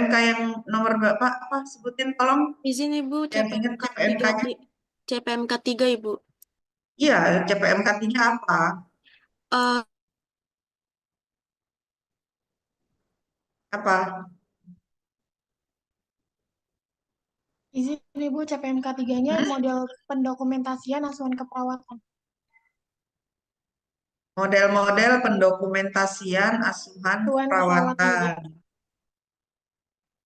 CPMK yang nomor berapa? Apa sebutin tolong Izin Ibu, yang ingat CPMK 3, CPMK-nya. CPMK 3 Ibu. Iya, CPMK 3 apa? Eh, Apa? Izin Ibu, CPMK 3-nya Hmm? model pendokumentasian asuhan keperawatan. Model-model pendokumentasian asuhan Asuhan keperawatan, Bu. keperawatan.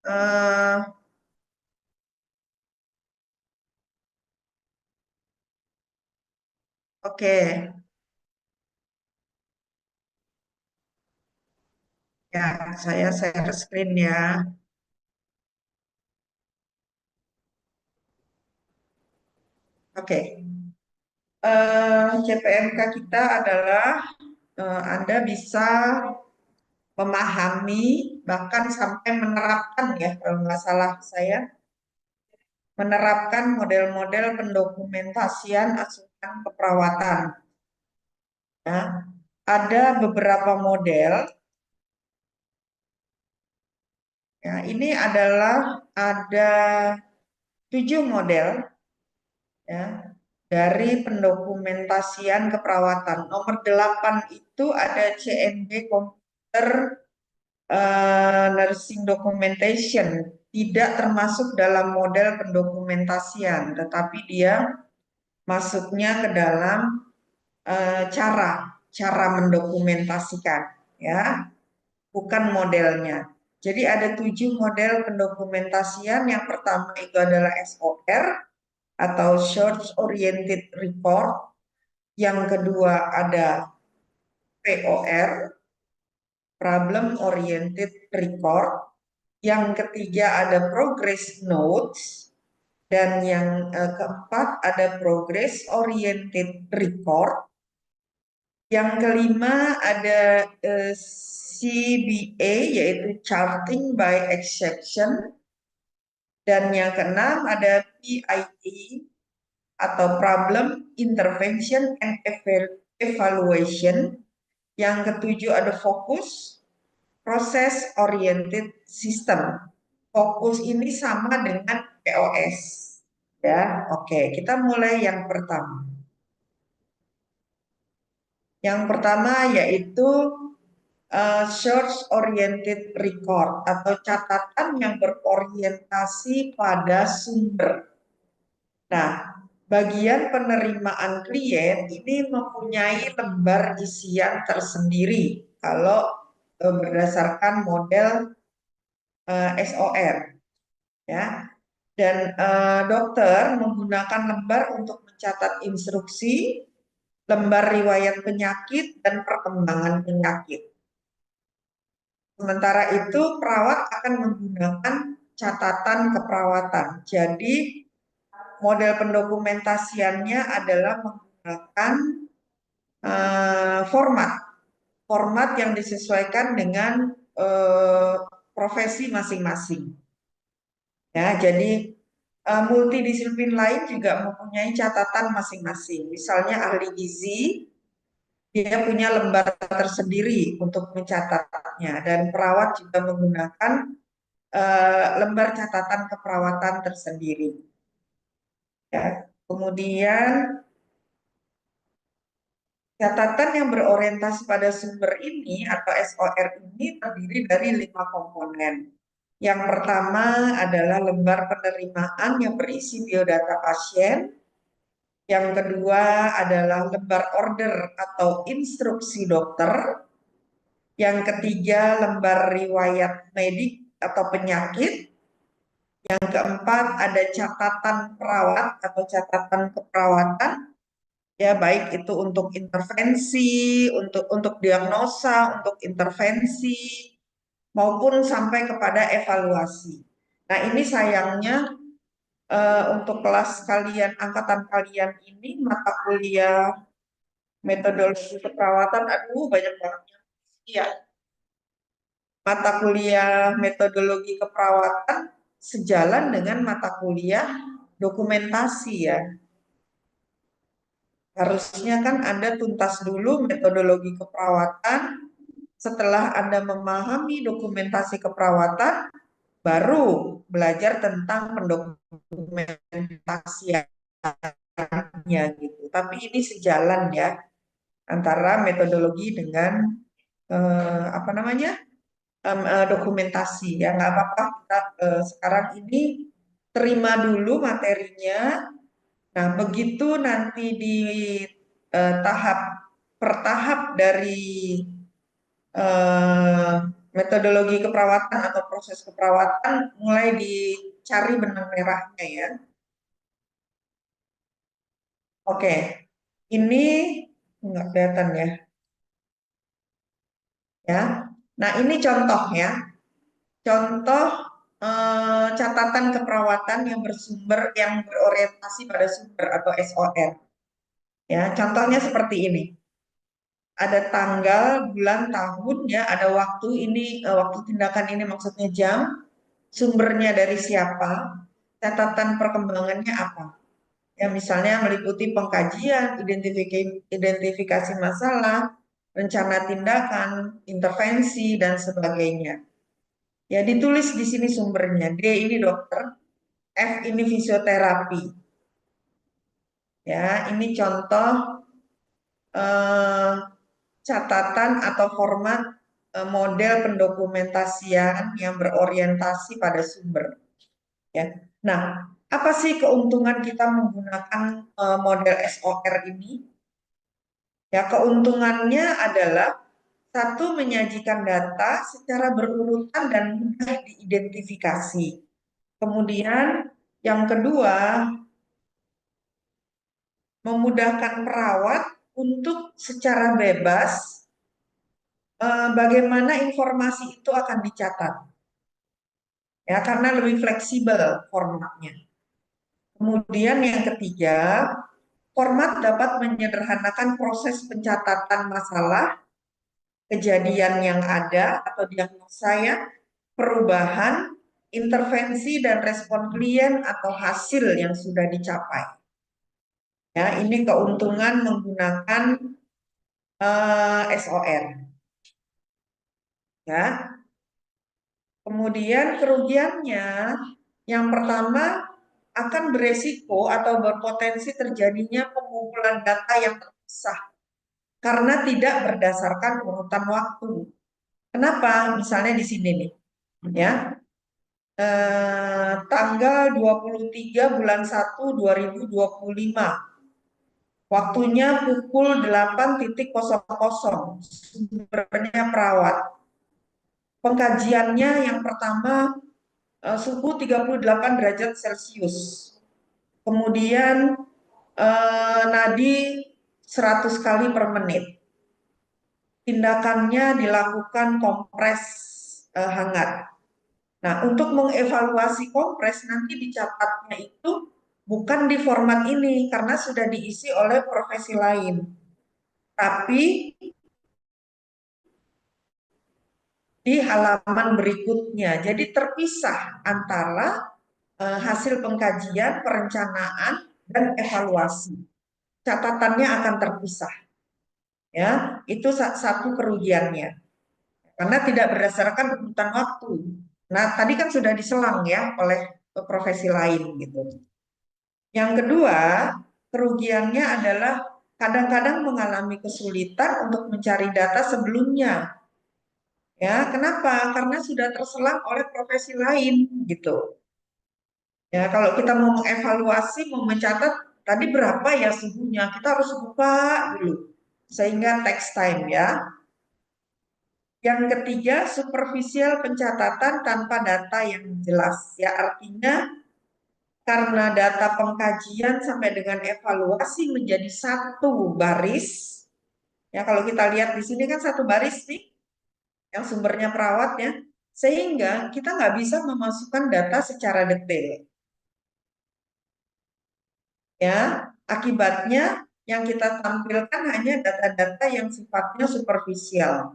Eh, oke, ya saya share screen ya. Oke, CPMK kita adalah Anda bisa memahami bahkan sampai menerapkan ya kalau nggak salah saya menerapkan model-model pendokumentasian asuhan keperawatan. Ya. Ada beberapa model. Ya, ini adalah ada 7 model ya dari pendokumentasian keperawatan. Nomor 8 itu ada CND Computer Nursing Documentation, tidak termasuk dalam model pendokumentasian, tetapi dia masuknya ke dalam cara mendokumentasikan, ya, bukan modelnya. Jadi ada 7 model pendokumentasian. Yang pertama itu adalah SOR atau Search Oriented Report. Yang kedua ada POR, Problem Oriented Record. Yang ketiga ada Progress Notes. Dan yang keempat ada Progress Oriented Record. Yang kelima ada CBA, yaitu Charting by Exception. Dan yang keenam ada PIE atau Problem Intervention and Evaluation. Yang ketujuh ada Focus, Process Oriented System. Fokus ini sama dengan POS. Ya, oke, kita mulai yang pertama. Yang pertama yaitu Search Oriented Record atau catatan yang berorientasi pada sumber. Nah, bagian penerimaan klien ini mempunyai lembar isian tersendiri kalau berdasarkan model SOR, ya. Dan dokter menggunakan lembar untuk mencatat instruksi, lembar riwayat penyakit, dan perkembangan penyakit. Sementara itu, perawat akan menggunakan catatan keperawatan. Jadi, model pendokumentasiannya adalah menggunakan format yang disesuaikan dengan profesi masing-masing. Ya, jadi multidisiplin lain juga mempunyai catatan masing-masing. Misalnya ahli gizi, dia punya lembar tersendiri untuk mencatatnya, dan perawat juga menggunakan lembar catatan keperawatan tersendiri. Ya. Kemudian catatan yang berorientasi pada sumber ini atau SOR ini terdiri dari 5 komponen. Yang pertama adalah lembar penerimaan yang berisi biodata pasien. Yang kedua adalah lembar order atau instruksi dokter. Yang ketiga lembar riwayat medik atau penyakit. Yang keempat ada catatan perawat atau catatan keperawatan. Ya, baik itu untuk intervensi, untuk diagnosa, untuk intervensi, maupun sampai kepada evaluasi. Nah, ini sayangnya untuk kelas kalian, angkatan kalian ini, mata kuliah metodologi keperawatan, aduh banyak banget. Iya, mata kuliah metodologi keperawatan sejalan dengan mata kuliah dokumentasi ya. Harusnya kan Anda tuntas dulu metodologi keperawatan. Setelah Anda memahami dokumentasi keperawatan, baru belajar tentang pendokumentasiannya gitu. Tapi ini sejalan ya antara metodologi dengan apa namanya dokumentasi ya. Nggak apa-apa kita sekarang ini terima dulu materinya. Nah, begitu nanti di tahap per tahap dari eh, metodologi keperawatan atau proses keperawatan mulai dicari benang merahnya ya. Oke, ini nggak kelihatan ya. Ya, nah ini contoh ya. Contoh catatan keperawatan yang bersumber yang berorientasi pada sumber atau SOR. Ya, contohnya seperti ini. Ada tanggal, bulan, tahun, ya, ada waktu ini, waktu tindakan ini maksudnya jam, sumbernya dari siapa, catatan perkembangannya apa. Ya, misalnya meliputi pengkajian, identifikasi masalah, rencana tindakan, intervensi, dan sebagainya. Ya, ditulis di sini sumbernya. D ini dokter, F ini fisioterapi. Ya, ini contoh eh, catatan atau format model pendokumentasian yang berorientasi pada sumber. Ya. Nah, apa sih keuntungan kita menggunakan model SOR ini? Ya, keuntungannya adalah satu, menyajikan data secara berurutan dan mudah diidentifikasi. Kemudian yang kedua, memudahkan perawat untuk secara bebas bagaimana informasi itu akan dicatat. Ya, karena lebih fleksibel formatnya. Kemudian yang ketiga, format dapat menyederhanakan proses pencatatan masalah, kejadian yang ada atau diagnosa ya, perubahan, intervensi dan respon klien atau hasil yang sudah dicapai. Ya, ini keuntungan menggunakan SOR. Ya. Kemudian kerugiannya, yang pertama akan beresiko atau berpotensi terjadinya pengumpulan data yang terpisah karena tidak berdasarkan urutan waktu. Kenapa? Misalnya di sini nih, ya, tanggal 23 bulan 1 2025. Waktunya pukul 8.00, sumbernya perawat. Pengkajiannya yang pertama suhu 38 derajat Celcius. Kemudian nadi 100 kali per menit. Tindakannya dilakukan kompres hangat. Nah, untuk mengevaluasi kompres nanti dicatatnya itu bukan di format ini karena sudah diisi oleh profesi lain. Tapi di halaman berikutnya. Jadi terpisah antara hasil pengkajian, perencanaan, dan evaluasi. Catatannya akan terpisah. Ya, itu satu kerugiannya. Karena tidak berdasarkan urutan waktu. Nah, tadi kan sudah diselang ya oleh profesi lain gitu. Yang kedua, kerugiannya adalah kadang-kadang mengalami kesulitan untuk mencari data sebelumnya. Ya, kenapa? Karena sudah terselang oleh profesi lain gitu. Ya, kalau kita mau mengevaluasi, mau mencatat tadi berapa ya suhunya, kita harus buka dulu sehingga takes time ya. Yang ketiga, superficial pencatatan tanpa data yang jelas. Ya, artinya karena data pengkajian sampai dengan evaluasi menjadi satu baris. Ya, kalau kita lihat di sini kan satu baris nih, yang sumbernya perawat ya, sehingga kita nggak bisa memasukkan data secara detail. Ya, akibatnya yang kita tampilkan hanya data-data yang sifatnya superficial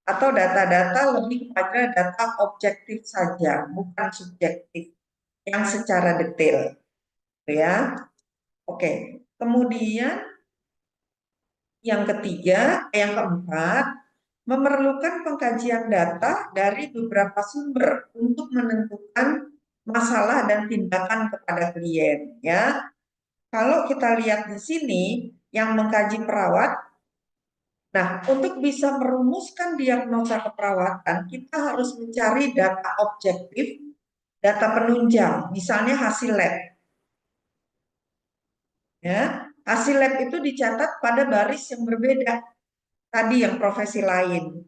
atau data-data lebih kepada data objektif saja, bukan subjektif yang secara detail, ya. Oke. Kemudian yang ketiga, yang keempat, memerlukan pengkajian data dari beberapa sumber untuk menentukan masalah dan tindakan kepada klien, ya. Kalau kita lihat di sini yang mengkaji perawat, nah untuk bisa merumuskan diagnosa keperawatan, kita harus mencari data objektif, data penunjang, misalnya hasil lab. Ya, hasil lab itu dicatat pada baris yang berbeda tadi yang profesi lain.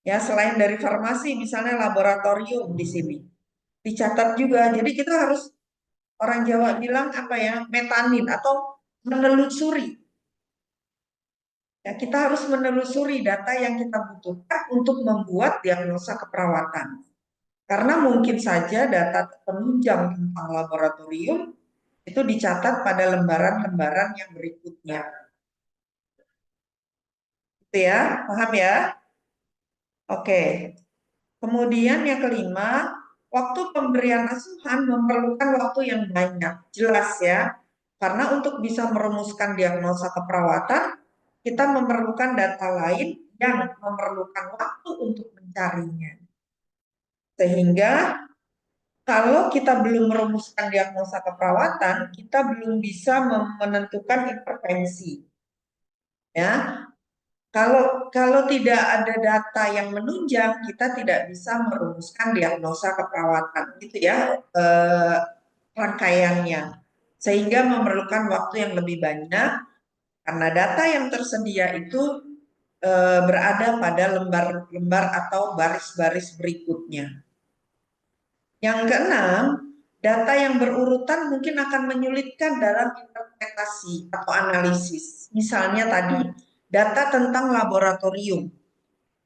Ya, selain dari farmasi, misalnya laboratorium di sini dicatat juga. Jadi kita harus, orang Jawa bilang apa ya, metanin atau menelusuri. Ya, kita harus menelusuri data yang kita butuhkan untuk membuat diagnosa keperawatan. Karena mungkin saja data penunjang tentang laboratorium itu dicatat pada lembaran-lembaran yang berikutnya. Itu ya, paham ya? Oke. Kemudian yang kelima, waktu pemberian asuhan memerlukan waktu yang banyak. Jelas ya, karena untuk bisa merumuskan diagnosa keperawatan, kita memerlukan data lain yang memerlukan waktu untuk mencarinya. Sehingga kalau kita belum merumuskan diagnosa keperawatan, kita belum bisa menentukan intervensi. Ya, kalau tidak ada data yang menunjang, kita tidak bisa merumuskan diagnosa keperawatan, gitu ya, rangkaiannya. Sehingga memerlukan waktu yang lebih banyak, karena data yang tersedia itu berada pada lembar-lembar atau baris-baris berikutnya. Yang keenam, data yang berurutan mungkin akan menyulitkan dalam interpretasi atau analisis. Misalnya tadi, data tentang laboratorium.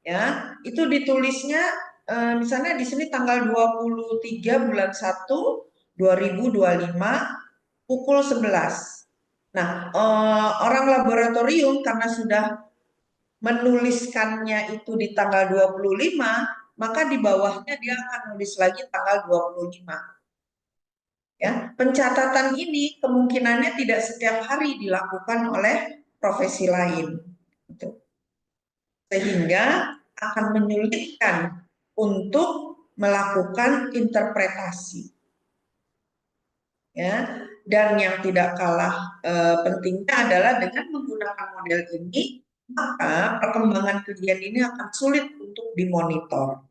Ya, itu ditulisnya misalnya di sini tanggal 23 bulan 1 2025 pukul 11. Nah, orang laboratorium karena sudah menuliskannya itu di tanggal 25, maka di bawahnya dia akan nulis lagi tanggal 25. Ya, pencatatan ini kemungkinannya tidak setiap hari dilakukan oleh profesi lain. Sehingga akan menyulitkan untuk melakukan interpretasi. Ya, dan yang tidak kalah pentingnya adalah dengan menggunakan model ini, maka perkembangan klien ini akan sulit untuk dimonitor.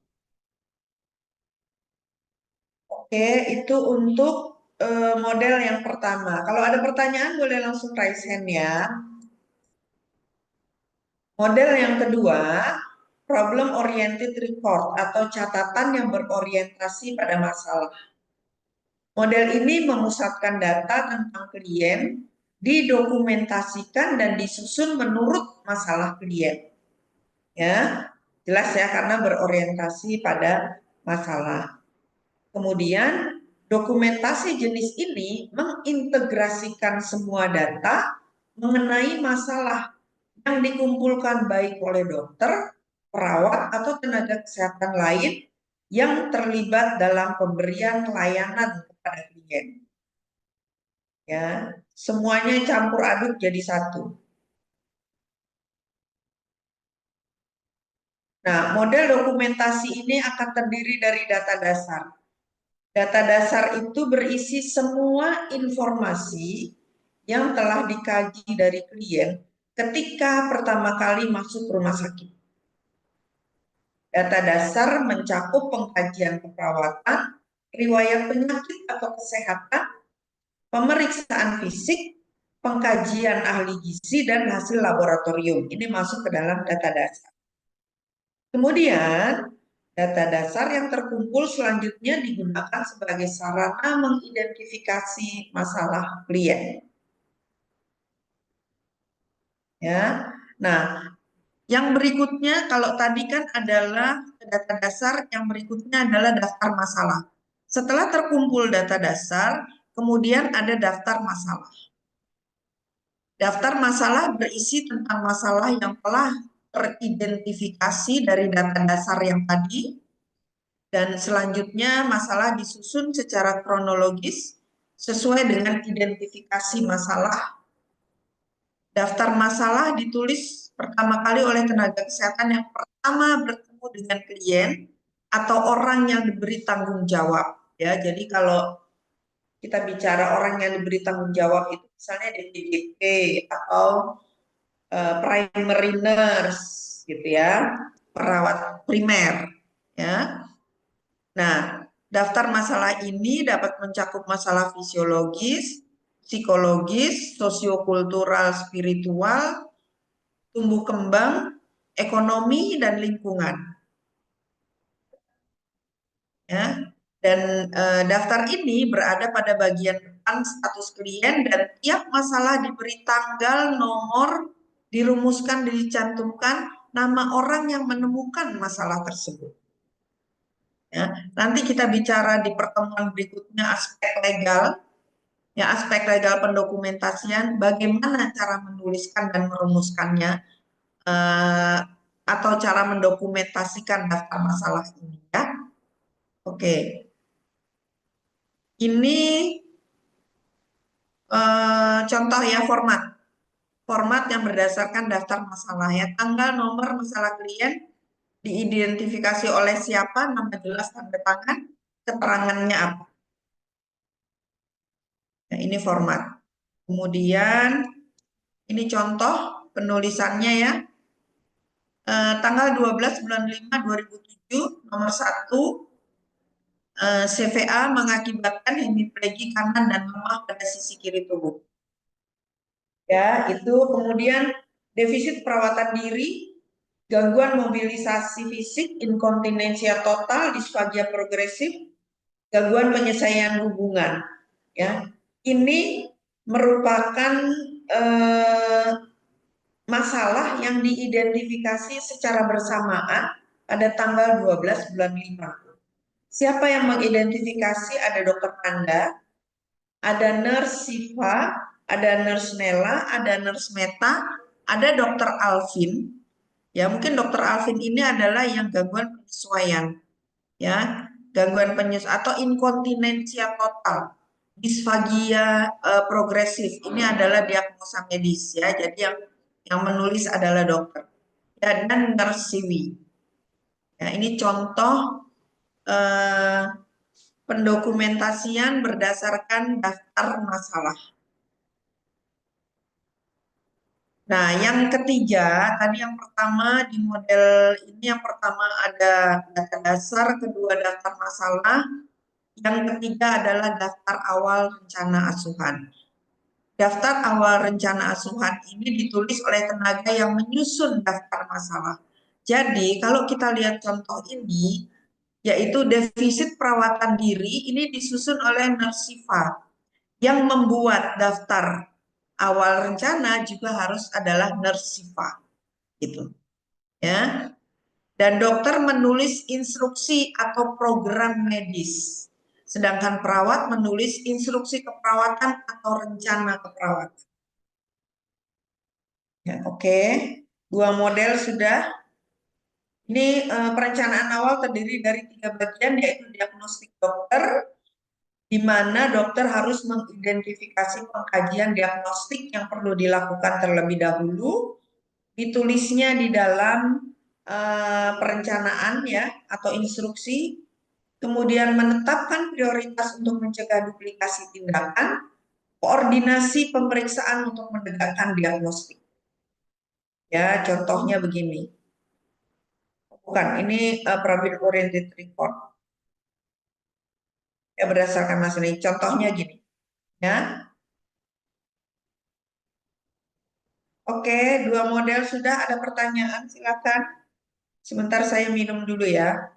Oke, itu untuk model yang pertama. Kalau ada pertanyaan boleh langsung raise hand ya. Model yang kedua, problem oriented record atau catatan yang berorientasi pada masalah. Model ini memusatkan data tentang klien, didokumentasikan dan disusun menurut masalah klien. Ya, jelas ya, karena berorientasi pada masalah. Kemudian dokumentasi jenis ini mengintegrasikan semua data mengenai masalah yang dikumpulkan baik oleh dokter, perawat, atau tenaga kesehatan lain yang terlibat dalam pemberian layanan kepada klien. Ya, semuanya campur aduk jadi satu. Nah, model dokumentasi ini akan terdiri dari data dasar. Data dasar itu berisi semua informasi yang telah dikaji dari klien ketika pertama kali masuk rumah sakit. Data dasar mencakup pengkajian keperawatan, riwayat penyakit atau kesehatan, pemeriksaan fisik, pengkajian ahli gizi, dan hasil laboratorium. Ini masuk ke dalam data dasar. Kemudian, data dasar yang terkumpul selanjutnya digunakan sebagai sarana mengidentifikasi masalah klien. Ya, nah, yang berikutnya, kalau tadi kan adalah data dasar, yang berikutnya adalah daftar masalah. Setelah terkumpul data dasar, kemudian ada daftar masalah. Daftar masalah berisi tentang masalah yang telah teridentifikasi dari data dasar yang tadi, dan selanjutnya masalah disusun secara kronologis sesuai dengan identifikasi masalah. Daftar masalah ditulis pertama kali oleh tenaga kesehatan yang pertama bertemu dengan klien atau orang yang diberi tanggung jawab. Ya, jadi kalau kita bicara orang yang diberi tanggung jawab itu misalnya DPJP atau primary nurse gitu ya, perawat primer ya. Nah, daftar masalah ini dapat mencakup masalah fisiologis, psikologis, sosiokultural, spiritual, tumbuh kembang, ekonomi dan lingkungan ya. Dan daftar ini berada pada bagian depan status klien dan tiap masalah diberi tanggal, nomor, dirumuskan, dicantumkan nama orang yang menemukan masalah tersebut. Ya, nanti kita bicara di pertemuan berikutnya aspek legal, ya aspek legal pendokumentasian, bagaimana cara menuliskan dan merumuskannya atau cara mendokumentasikan daftar masalah ini ya. Oke. Ini contoh ya format yang berdasarkan daftar masalah ya. Tanggal, nomor, masalah klien diidentifikasi oleh siapa, nama jelas, tanda tangan, keterangannya apa. Nah, ini format. Kemudian ini contoh penulisannya ya. Tanggal 12 bulan 5 2007 nomor 1 CVA mengakibatkan hemiplegi kanan dan lemah pada sisi kiri tubuh. Ya, itu kemudian defisit perawatan diri, gangguan mobilisasi fisik, inkontinensia total, disfagia progresif, gangguan penyelesaian hubungan. Ya, ini merupakan masalah yang diidentifikasi secara bersamaan pada tanggal 12 bulan 5. Siapa yang mengidentifikasi? Ada dokter Anda, ada nurse Siva, ada nurse Nela, ada nurse Meta, ada dokter Alvin. Ya, mungkin dokter Alvin ini adalah yang gangguan penyesuaian. Ya, gangguan penyesuaian atau inkontinensia total. Disfagia progresif. Ini adalah diagnosa medis ya. Jadi yang menulis adalah dokter. Ya, dan nurse Siwi. Ya, ini contoh pendokumentasian berdasarkan daftar masalah. Nah, yang ketiga, tadi yang pertama di model ini yang pertama ada data dasar, kedua daftar masalah, yang ketiga adalah daftar awal rencana asuhan. Daftar awal rencana asuhan ini ditulis oleh tenaga yang menyusun daftar masalah. Jadi, kalau kita lihat contoh ini, yaitu defisit perawatan diri, ini disusun oleh Nursifa. Yang membuat daftar awal rencana juga harus adalah Nursifa. Gitu. Ya. Dan dokter menulis instruksi atau program medis. Sedangkan perawat menulis instruksi keperawatan atau rencana keperawatan. Ya, oke. Dua model sudah. Ini perencanaan awal terdiri dari 3 bagian, yaitu diagnostik dokter, di mana dokter harus mengidentifikasi pengkajian diagnostik yang perlu dilakukan terlebih dahulu, ditulisnya di dalam perencanaan ya atau instruksi, kemudian menetapkan prioritas untuk mencegah duplikasi tindakan, koordinasi pemeriksaan untuk menegakkan diagnostik. Ya, contohnya begini. Bukan, ini problem oriented report. Ya, berdasarkan masalah ini. Contohnya gini. Ya. Oke, dua model sudah. Ada pertanyaan, silakan. Sebentar saya minum dulu ya.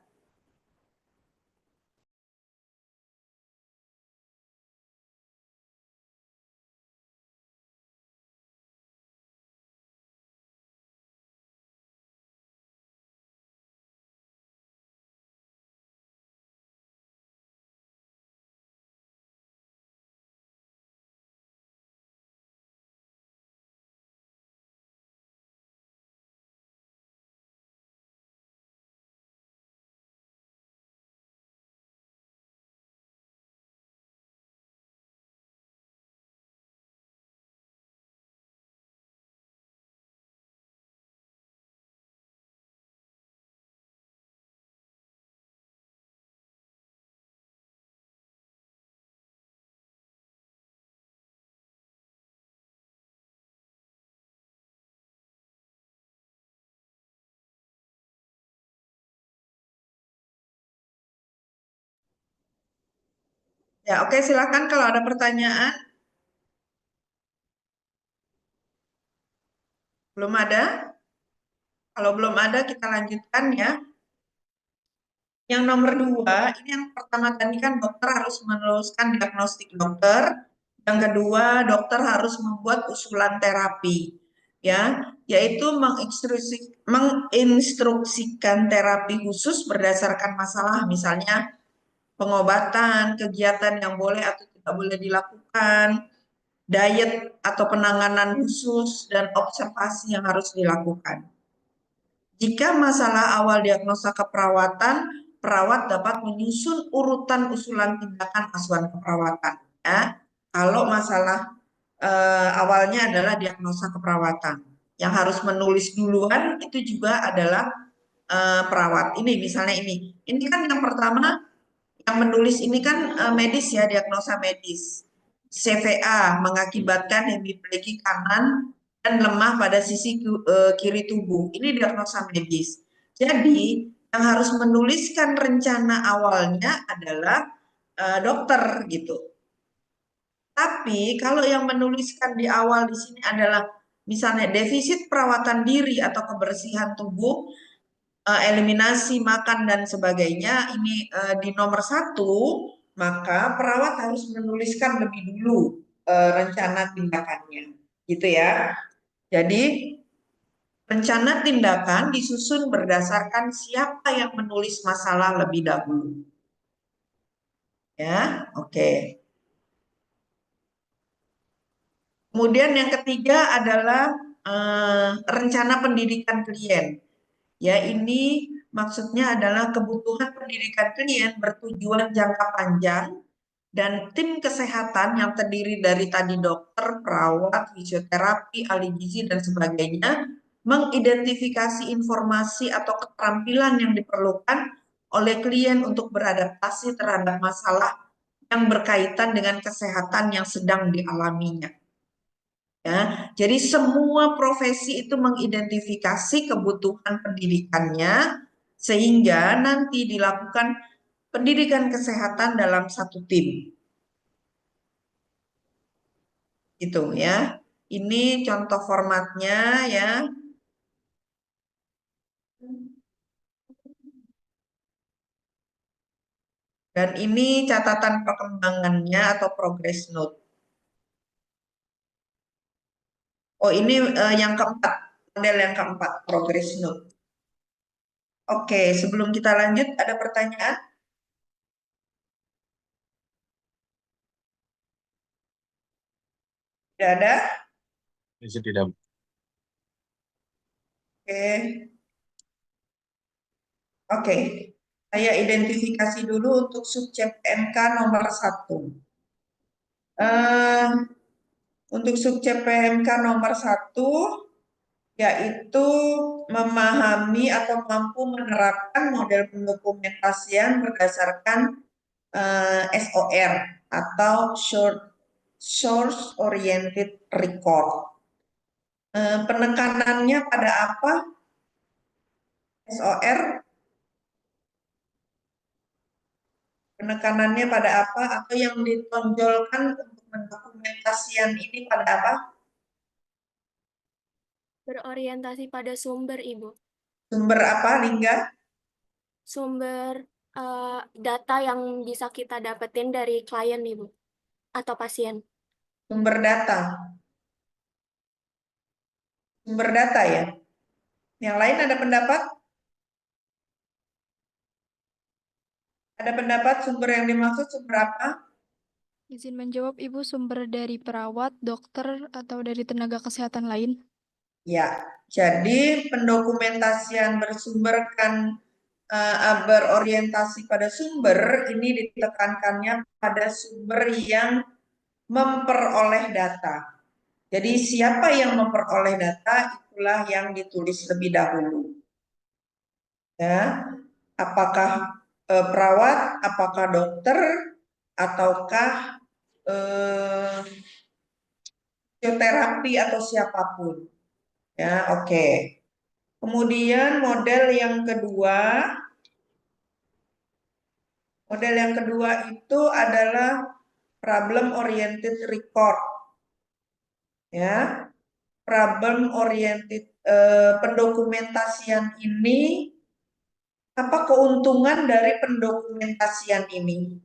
Ya, oke, silakan kalau ada pertanyaan. Belum ada? Kalau belum ada, kita lanjutkan ya. Yang nomor 2, ini yang pertama tadi kan dokter harus meneruskan diagnostik dokter. Yang kedua, dokter harus membuat usulan terapi, ya, yaitu menginstruksikan terapi khusus berdasarkan masalah, misalnya pengobatan, kegiatan yang boleh atau tidak boleh dilakukan, diet atau penanganan khusus, dan observasi yang harus dilakukan. Jika masalah awal diagnosa keperawatan, perawat dapat menyusun urutan usulan tindakan asuhan keperawatan. Ya. Kalau masalah awalnya adalah diagnosa keperawatan, yang harus menulis duluan itu juga adalah perawat. Ini misalnya ini kan yang pertama yang menulis ini kan medis ya, diagnosa medis. CVA mengakibatkan hemiplegia kanan dan lemah pada sisi kiri tubuh. Ini diagnosa medis. Jadi yang harus menuliskan rencana awalnya adalah dokter gitu. Tapi kalau yang menuliskan di awal di sini adalah misalnya defisit perawatan diri atau kebersihan tubuh, eliminasi makan dan sebagainya, ini di nomor 1, maka perawat harus menuliskan lebih dulu rencana tindakannya, gitu ya. Jadi rencana tindakan disusun berdasarkan siapa yang menulis masalah lebih dahulu. Ya, oke. Kemudian yang ketiga adalah rencana pendidikan klien. Ya, ini maksudnya adalah kebutuhan pendidikan klien bertujuan jangka panjang dan tim kesehatan yang terdiri dari tadi dokter, perawat, fisioterapi, ahli gizi, dan sebagainya mengidentifikasi informasi atau keterampilan yang diperlukan oleh klien untuk beradaptasi terhadap masalah yang berkaitan dengan kesehatan yang sedang dialaminya. Ya, jadi semua profesi itu mengidentifikasi kebutuhan pendidikannya sehingga nanti dilakukan pendidikan kesehatan dalam satu tim. Gitu ya. Ini contoh formatnya ya. Dan ini catatan perkembangannya atau progress note. Oh, ini yang keempat, model yang keempat, progress note. Oke, sebelum kita lanjut, ada pertanyaan? Tidak ada? Tidak. Oke. Oke, saya identifikasi dulu untuk subjek PMK nomor 1. Untuk subjek PMK nomor 1, yaitu memahami atau mampu menerapkan model pendokumentasian berdasarkan SOR atau Source Oriented Record. Penekanannya pada apa? SOR penekanannya pada apa atau yang ditonjolkan untuk mendokumentasian ini pada apa? Berorientasi pada sumber, Ibu. Sumber apa, Lingga? Sumber data yang bisa kita dapetin dari klien, Ibu, atau pasien. Sumber data. Sumber data ya. Yang lain ada pendapat? Ada pendapat sumber yang dimaksud sumber apa? Izin menjawab, Ibu, sumber dari perawat, dokter, atau dari tenaga kesehatan lain? Ya, jadi pendokumentasian berorientasi pada sumber ini ditekankannya pada sumber yang memperoleh data. Jadi siapa yang memperoleh data itulah yang ditulis lebih dahulu. Ya, apakah perawat, apakah dokter, ataukah fisioterapi atau siapapun. Ya, oke. Kemudian model yang kedua, Model yang kedua itu adalah problem oriented record. Ya, problem oriented pendokumentasian ini, apa keuntungan dari pendokumentasian ini?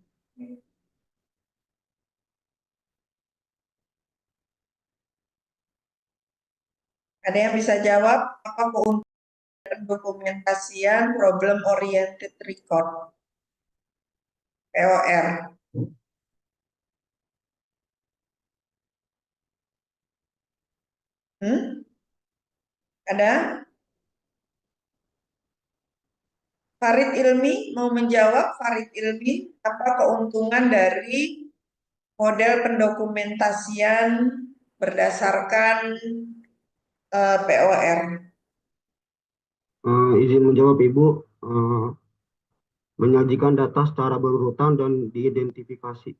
Ada yang bisa jawab apa keuntungan pendokumentasian problem oriented record POR? Ada? Farid Ilmi mau menjawab? Farid Ilmi, apa keuntungan dari model pendokumentasian berdasarkan POR? Izin menjawab Ibu, menyajikan data secara berurutan dan diidentifikasi.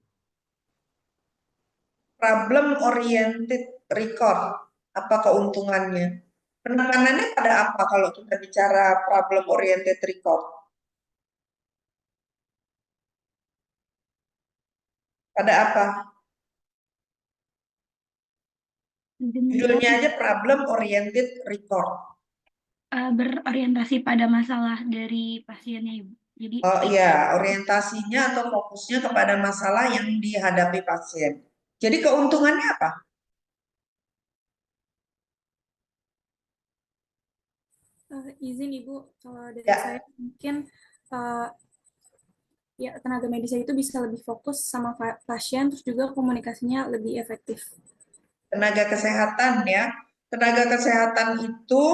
Problem oriented record, apa keuntungannya? Penekanannya pada apa kalau kita bicara problem oriented record? Pada apa? Judulnya aja problem oriented record. Berorientasi pada masalah dari pasiennya, Ibu. Jadi, Oh iya, orientasinya atau fokusnya kepada masalah yang dihadapi pasien. Jadi keuntungannya apa? Izin Ibu, kalau dari Ya. saya mungkin ya tenaga medisnya itu bisa lebih fokus sama pasien, terus juga komunikasinya lebih efektif. Tenaga kesehatan ya. Tenaga kesehatan itu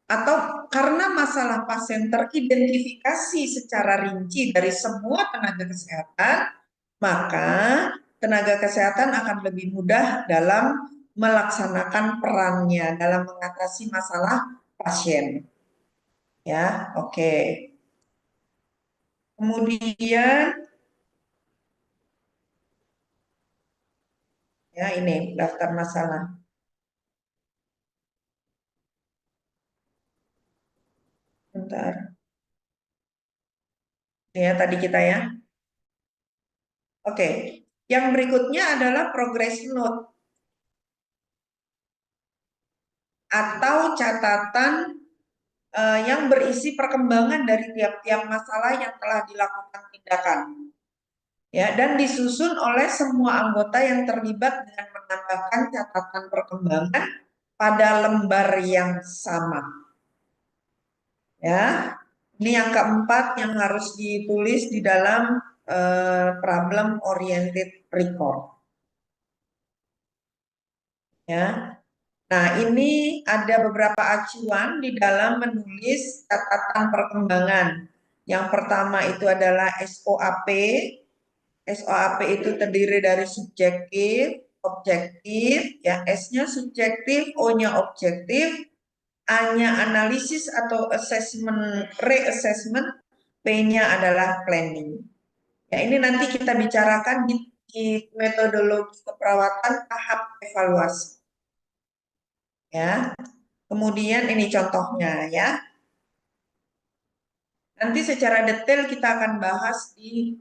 atau karena masalah pasien teridentifikasi secara rinci dari semua tenaga kesehatan, maka tenaga kesehatan akan lebih mudah dalam melaksanakan perannya dalam mengatasi masalah pasien. Ya, oke. Kemudian ya ini daftar masalah. Bentar. Ya, tadi kita ya. Oke. Yang berikutnya adalah progress note atau catatan yang berisi perkembangan dari tiap-tiap masalah yang telah dilakukan tindakan. Ya, dan disusun oleh semua anggota yang terlibat dengan menambahkan catatan perkembangan pada lembar yang sama. Ya, ini yang keempat yang harus ditulis di dalam problem oriented record. Ya, nah ini ada beberapa acuan di dalam menulis catatan perkembangan. Yang pertama itu adalah SOAP. SOAP itu terdiri dari subjektif, objektif, ya S-nya subjektif, O-nya objektif, A-nya analisis atau assessment, reassessment, P-nya adalah planning. Ya, ini nanti kita bicarakan di metodologi keperawatan tahap evaluasi. Ya. Kemudian ini contohnya ya. Nanti secara detail kita akan bahas di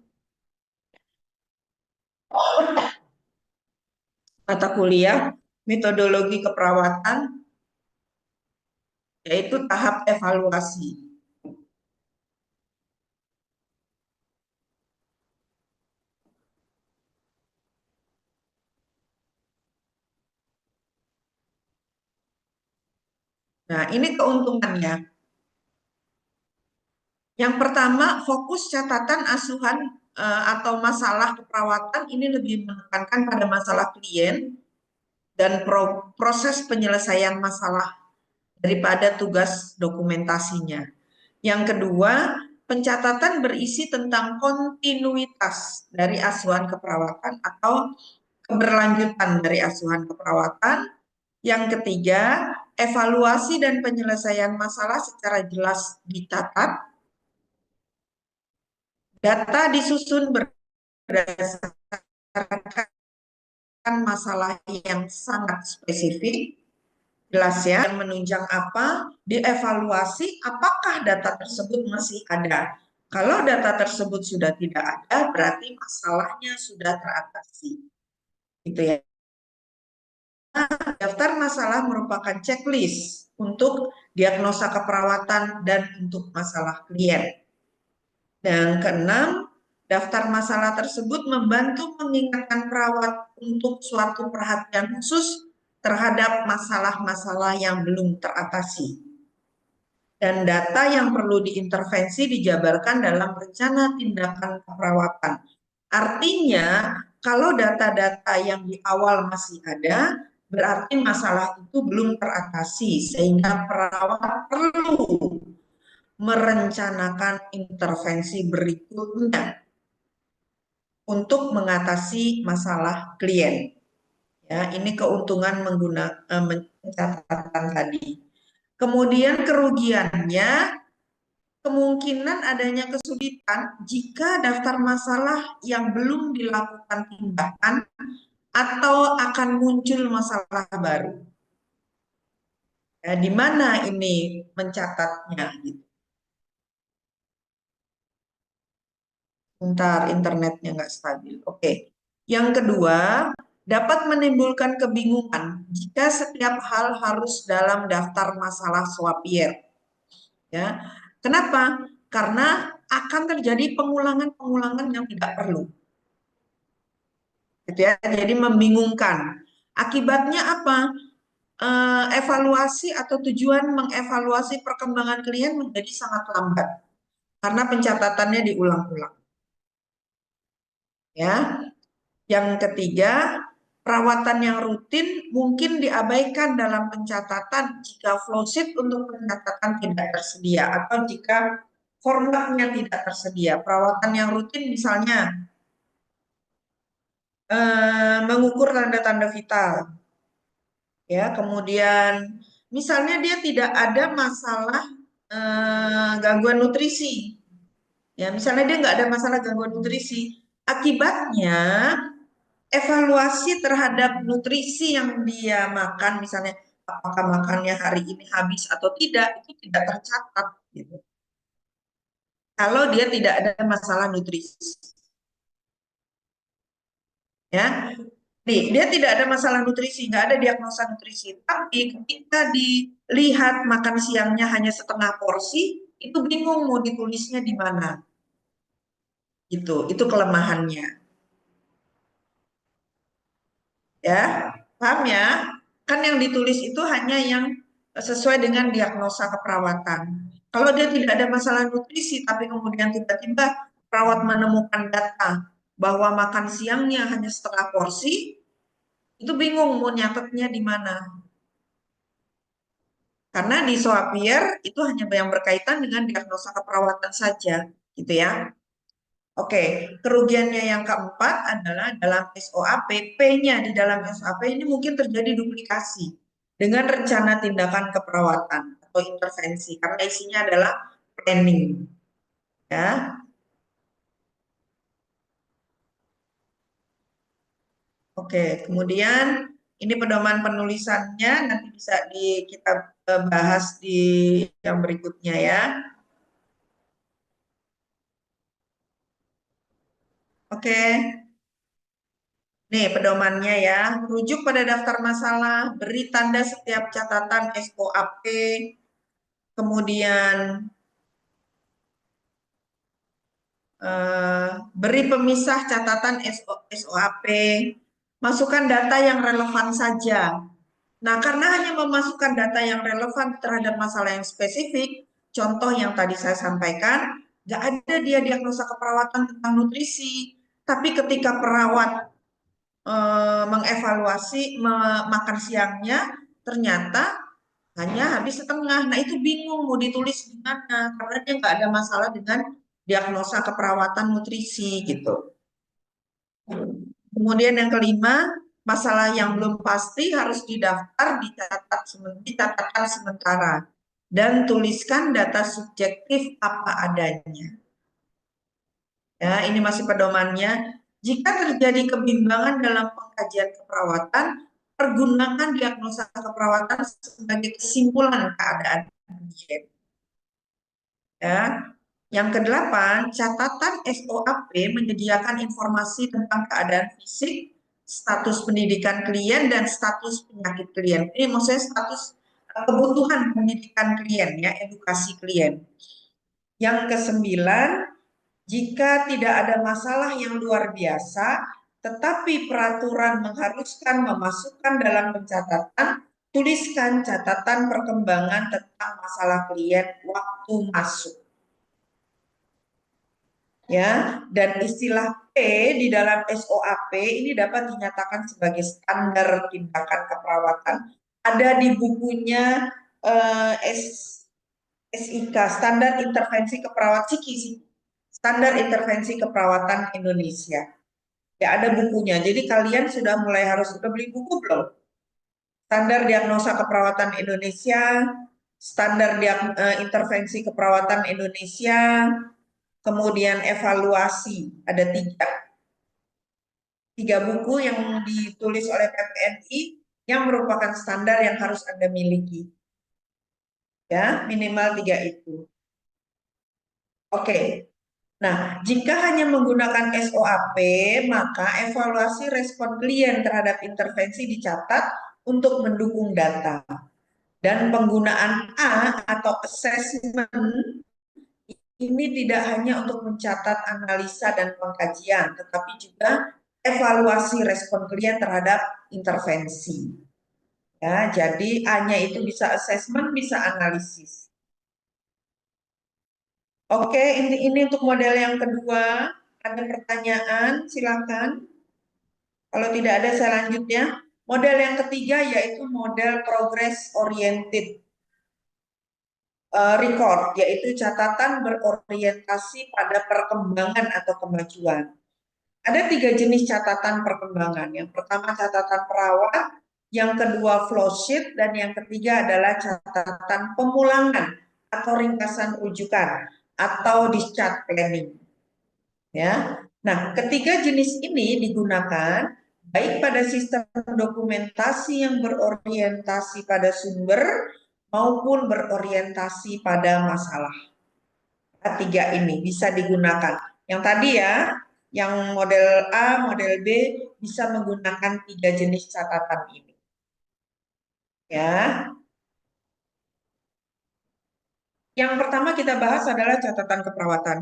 mata kuliah metodologi keperawatan, yaitu tahap evaluasi. Nah, ini keuntungannya. Yang pertama, fokus catatan asuhan atau masalah keperawatan ini lebih menekankan pada masalah klien dan proses penyelesaian masalah daripada tugas dokumentasinya. Yang kedua, pencatatan berisi tentang kontinuitas dari asuhan keperawatan atau keberlanjutan dari asuhan keperawatan. Yang ketiga, evaluasi dan penyelesaian masalah secara jelas dicatat. Data disusun berdasarkan masalah yang sangat spesifik, jelas ya, menunjang apa, dievaluasi apakah data tersebut masih ada Kalau data tersebut sudah tidak ada, berarti masalahnya sudah teratasi. Gitu ya. Daftar masalah merupakan checklist untuk diagnosa keperawatan dan untuk masalah klien. Dan keenam, daftar masalah tersebut membantu mengingatkan perawat untuk suatu perhatian khusus terhadap masalah-masalah yang belum teratasi. Dan data yang perlu diintervensi dijabarkan dalam rencana tindakan keperawatan. Artinya, kalau data-data yang di awal masih ada, berarti masalah itu belum teratasi, sehingga perawat perlu merencanakan intervensi berikutnya untuk mengatasi masalah klien. Ya, ini keuntungan menggunakan catatan tadi. Kemudian kerugiannya, kemungkinan adanya kesulitan jika daftar masalah yang belum dilakukan tindakan atau akan muncul masalah baru. Ya, di mana ini mencatatnya? Gitu. Bentar, internetnya nggak stabil. Oke. Yang kedua, dapat menimbulkan kebingungan jika setiap hal harus dalam daftar masalah Swappier. Ya, kenapa? Karena akan terjadi pengulangan-pengulangan yang tidak perlu. Gitu ya, jadi membingungkan. Akibatnya apa? Evaluasi atau tujuan mengevaluasi perkembangan klien menjadi sangat lambat karena pencatatannya diulang-ulang. Ya, yang ketiga, perawatan yang rutin mungkin diabaikan dalam pencatatan jika flowsheet untuk pencatatan tidak tersedia atau jika formatnya tidak tersedia. Perawatan yang rutin misalnya mengukur tanda-tanda vital, ya. Kemudian misalnya dia tidak ada masalah gangguan nutrisi, ya. Misalnya dia nggak ada masalah gangguan nutrisi, akibatnya evaluasi terhadap nutrisi yang dia makan, misalnya apakah makannya hari ini habis atau tidak, itu tidak tercatat gitu. Kalau dia tidak ada masalah nutrisi. Ya. Nih, dia tidak ada masalah nutrisi, nggak ada diagnosa nutrisi. Tapi ketika dilihat makan siangnya hanya setengah porsi, itu bingung mau ditulisnya di mana. Itu kelemahannya. Ya, paham ya? Kan yang ditulis itu hanya yang sesuai dengan diagnosa keperawatan. Kalau dia tidak ada masalah nutrisi, tapi kemudian tiba-tiba perawat menemukan data bahwa makan siangnya hanya setengah porsi, itu bingung mau nyatetnya di mana. Karena di Swappier itu hanya yang berkaitan dengan diagnosa keperawatan saja, gitu ya. Oke, kerugiannya yang keempat adalah dalam SOAP, P-nya di dalam SOAP ini mungkin terjadi duplikasi dengan rencana tindakan keperawatan atau intervensi, karena isinya adalah planning. Ya. Oke, kemudian ini pedoman penulisannya, nanti bisa kita bahas di yang berikutnya ya. Oke. Nih pedomannya ya, rujuk pada daftar masalah, beri tanda setiap catatan SOAP, kemudian beri pemisah catatan SOAP, masukkan data yang relevan saja. Nah, karena hanya memasukkan data yang relevan terhadap masalah yang spesifik, contoh yang tadi saya sampaikan, nggak ada dia diagnosa keperawatan tentang nutrisi, tapi ketika perawat mengevaluasi makan siangnya ternyata hanya habis setengah. Nah itu bingung mau ditulis di mana karena dia nggak ada masalah dengan diagnosa keperawatan nutrisi gitu. Kemudian yang kelima, masalah yang belum pasti harus didaftar dicatatkan sementara dan tuliskan data subjektif apa adanya. Ya, ini masih pedomannya. Jika terjadi kebimbangan dalam pengkajian keperawatan, pergunakan diagnosa keperawatan sebagai kesimpulan keadaan klien. Ya. Yang kedelapan, catatan SOAP menyediakan informasi tentang keadaan fisik, status pendidikan klien, dan status penyakit klien. Ini maksudnya status kebutuhan pendidikan klien, ya, edukasi klien. Yang kesembilan, jika tidak ada masalah yang luar biasa, tetapi peraturan mengharuskan memasukkan dalam pencatatan, tuliskan catatan perkembangan tentang masalah klien waktu masuk. Ya, dan istilah P di dalam SOAP ini dapat dinyatakan sebagai standar tindakan keperawatan. Ada di bukunya SIK, Standar Intervensi Keperawatan SIKI, Standar Intervensi Keperawatan Indonesia. Ya, ada bukunya. Jadi kalian sudah mulai harus beli buku belum? Standar Diagnosa Keperawatan Indonesia, Standar Intervensi Keperawatan Indonesia, kemudian evaluasi, ada tiga buku yang ditulis oleh PPNI yang merupakan standar yang harus Anda miliki. Ya, minimal 3 itu. Oke. Nah, jika hanya menggunakan SOAP, maka evaluasi respon klien terhadap intervensi dicatat untuk mendukung data. Dan penggunaan A atau assessment ini tidak hanya untuk mencatat analisa dan pengkajian, tetapi juga evaluasi respon klien terhadap intervensi. Ya, jadi A-nya itu bisa assessment, bisa analisis. Oke, ini untuk model yang kedua. Ada pertanyaan, silakan. Kalau tidak ada, saya lanjut ya. Model yang ketiga yaitu model progress oriented record, yaitu catatan berorientasi pada perkembangan atau kemajuan. Ada 3 jenis catatan perkembangan. Yang pertama catatan perawat, yang kedua flow sheet, dan yang ketiga adalah catatan pemulangan atau ringkasan rujukan atau discharge planning. Ya. Nah, ketiga jenis ini digunakan baik pada sistem dokumentasi yang berorientasi pada sumber maupun berorientasi pada masalah. Tiga ini bisa digunakan. Yang tadi ya, yang model A, model B bisa menggunakan 3 jenis catatan ini. Ya. Yang pertama kita bahas adalah catatan keperawatan.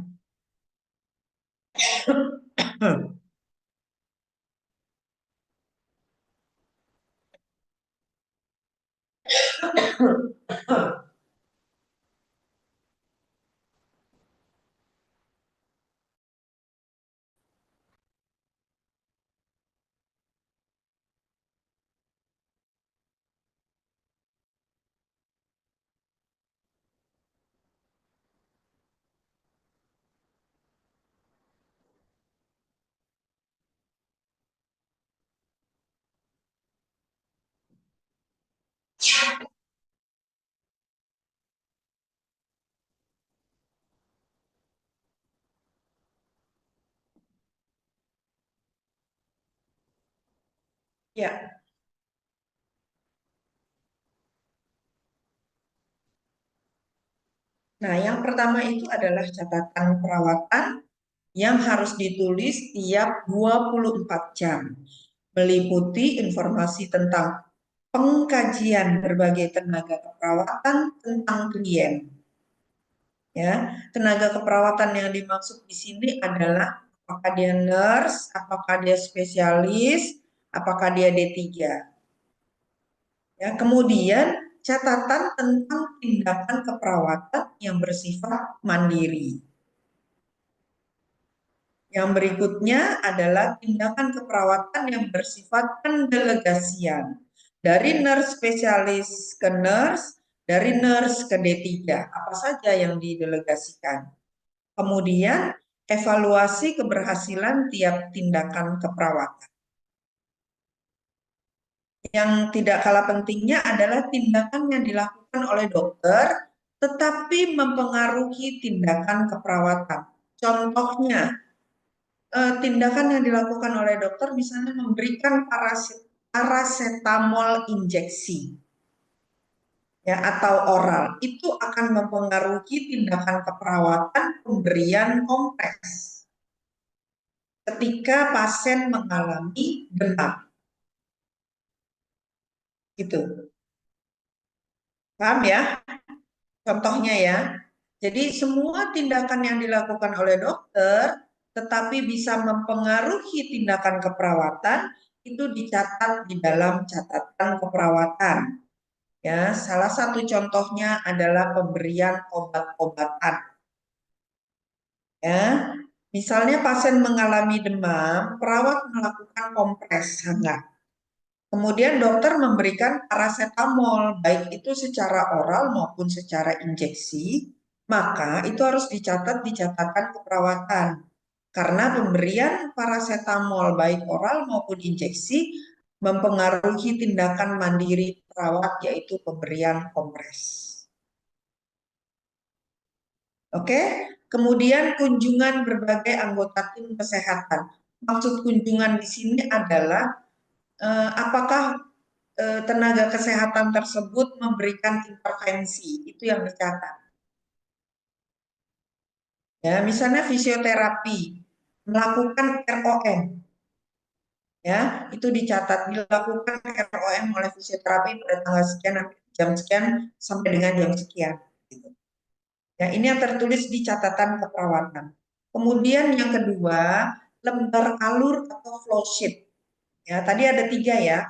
Ya. Nah, yang pertama itu adalah catatan perawatan yang harus ditulis tiap 24 jam. Meliputi informasi tentang pengkajian berbagai tenaga keperawatan tentang klien. Ya, tenaga keperawatan yang dimaksud di sini adalah apakah dia nurse, apakah dia spesialis, apakah dia D3. Ya, kemudian catatan tentang tindakan keperawatan yang bersifat mandiri. Yang berikutnya adalah tindakan keperawatan yang bersifat pendelegasian. Dari nurse spesialis ke nurse, dari nurse ke D3, apa saja yang didelegasikan. Kemudian, evaluasi keberhasilan tiap tindakan keperawatan. Yang tidak kalah pentingnya adalah tindakan yang dilakukan oleh dokter, tetapi mempengaruhi tindakan keperawatan. Contohnya, tindakan yang dilakukan oleh dokter misalnya memberikan paracetamol injeksi. ya atau oral itu akan mempengaruhi tindakan keperawatan pemberian kompres ketika pasien mengalami demam. Gitu. Paham ya? Contohnya ya. Jadi semua tindakan yang dilakukan oleh dokter tetapi bisa mempengaruhi tindakan keperawatan itu dicatat di dalam catatan keperawatan. Ya, salah satu contohnya adalah pemberian obat-obatan. Ya, misalnya pasien mengalami demam, perawat melakukan kompres hangat. Kemudian dokter memberikan paracetamol, baik itu secara oral maupun secara injeksi, maka itu harus dicatat di catatan keperawatan. Karena pemberian paracetamol baik oral maupun injeksi mempengaruhi tindakan mandiri perawat yaitu pemberian kompres. Oke, kemudian kunjungan berbagai anggota tim kesehatan. Maksud kunjungan di sini adalah apakah tenaga kesehatan tersebut memberikan intervensi, itu yang dicatat. Ya, misalnya fisioterapi, melakukan ROM, ya itu dicatat dilakukan ROM oleh fisioterapi pada tanggal sekian jam sekian sampai dengan jam sekian. Gitu. Ya, ini yang tertulis di catatan keperawatan. Kemudian yang kedua, lembar alur atau flow sheet. Ya, tadi ada 3 ya.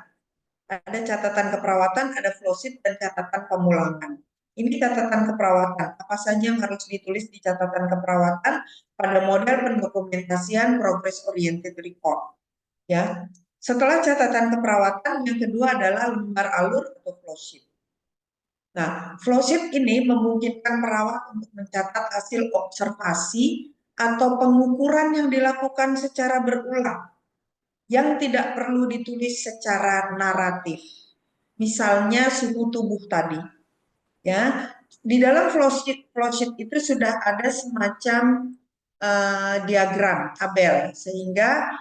Ada catatan keperawatan, ada flow sheet, dan catatan pemulangan. Ini catatan keperawatan. Apa saja yang harus ditulis di catatan keperawatan pada model pendokumentasian progress oriented report. Ya. Setelah catatan keperawatan, yang kedua adalah lembar alur atau flow sheet. Nah, flow sheet ini memungkinkan perawat untuk mencatat hasil observasi atau pengukuran yang dilakukan secara berulang yang tidak perlu ditulis secara naratif. Misalnya suhu tubuh tadi. Ya, di dalam flow sheet itu sudah ada semacam diagram tabel sehingga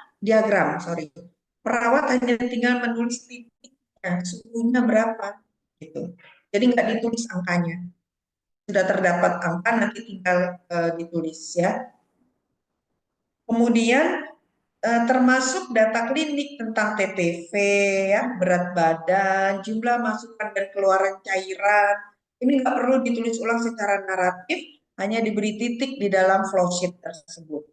perawat hanya tinggal menulis titiknya, suhunya berapa gitu. Jadi nggak ditulis angkanya. Sudah terdapat angka nanti tinggal ditulis ya. Kemudian termasuk data klinik tentang TTV, ya, berat badan, jumlah masukan dan keluaran cairan. Ini nggak perlu ditulis ulang secara naratif, hanya diberi titik di dalam flow sheet tersebut.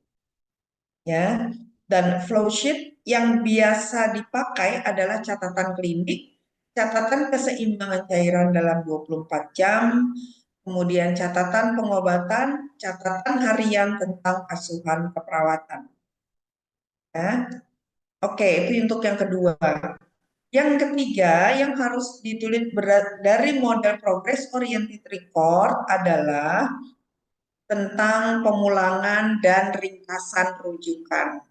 Ya, dan flow sheet yang biasa dipakai adalah catatan klinik, catatan keseimbangan cairan dalam 24 jam, kemudian catatan pengobatan, catatan harian tentang asuhan keperawatan. Ya. Oke, itu untuk yang kedua. Yang ketiga, yang harus ditulis dari model progress oriented record adalah tentang pemulangan dan ringkasan rujukan.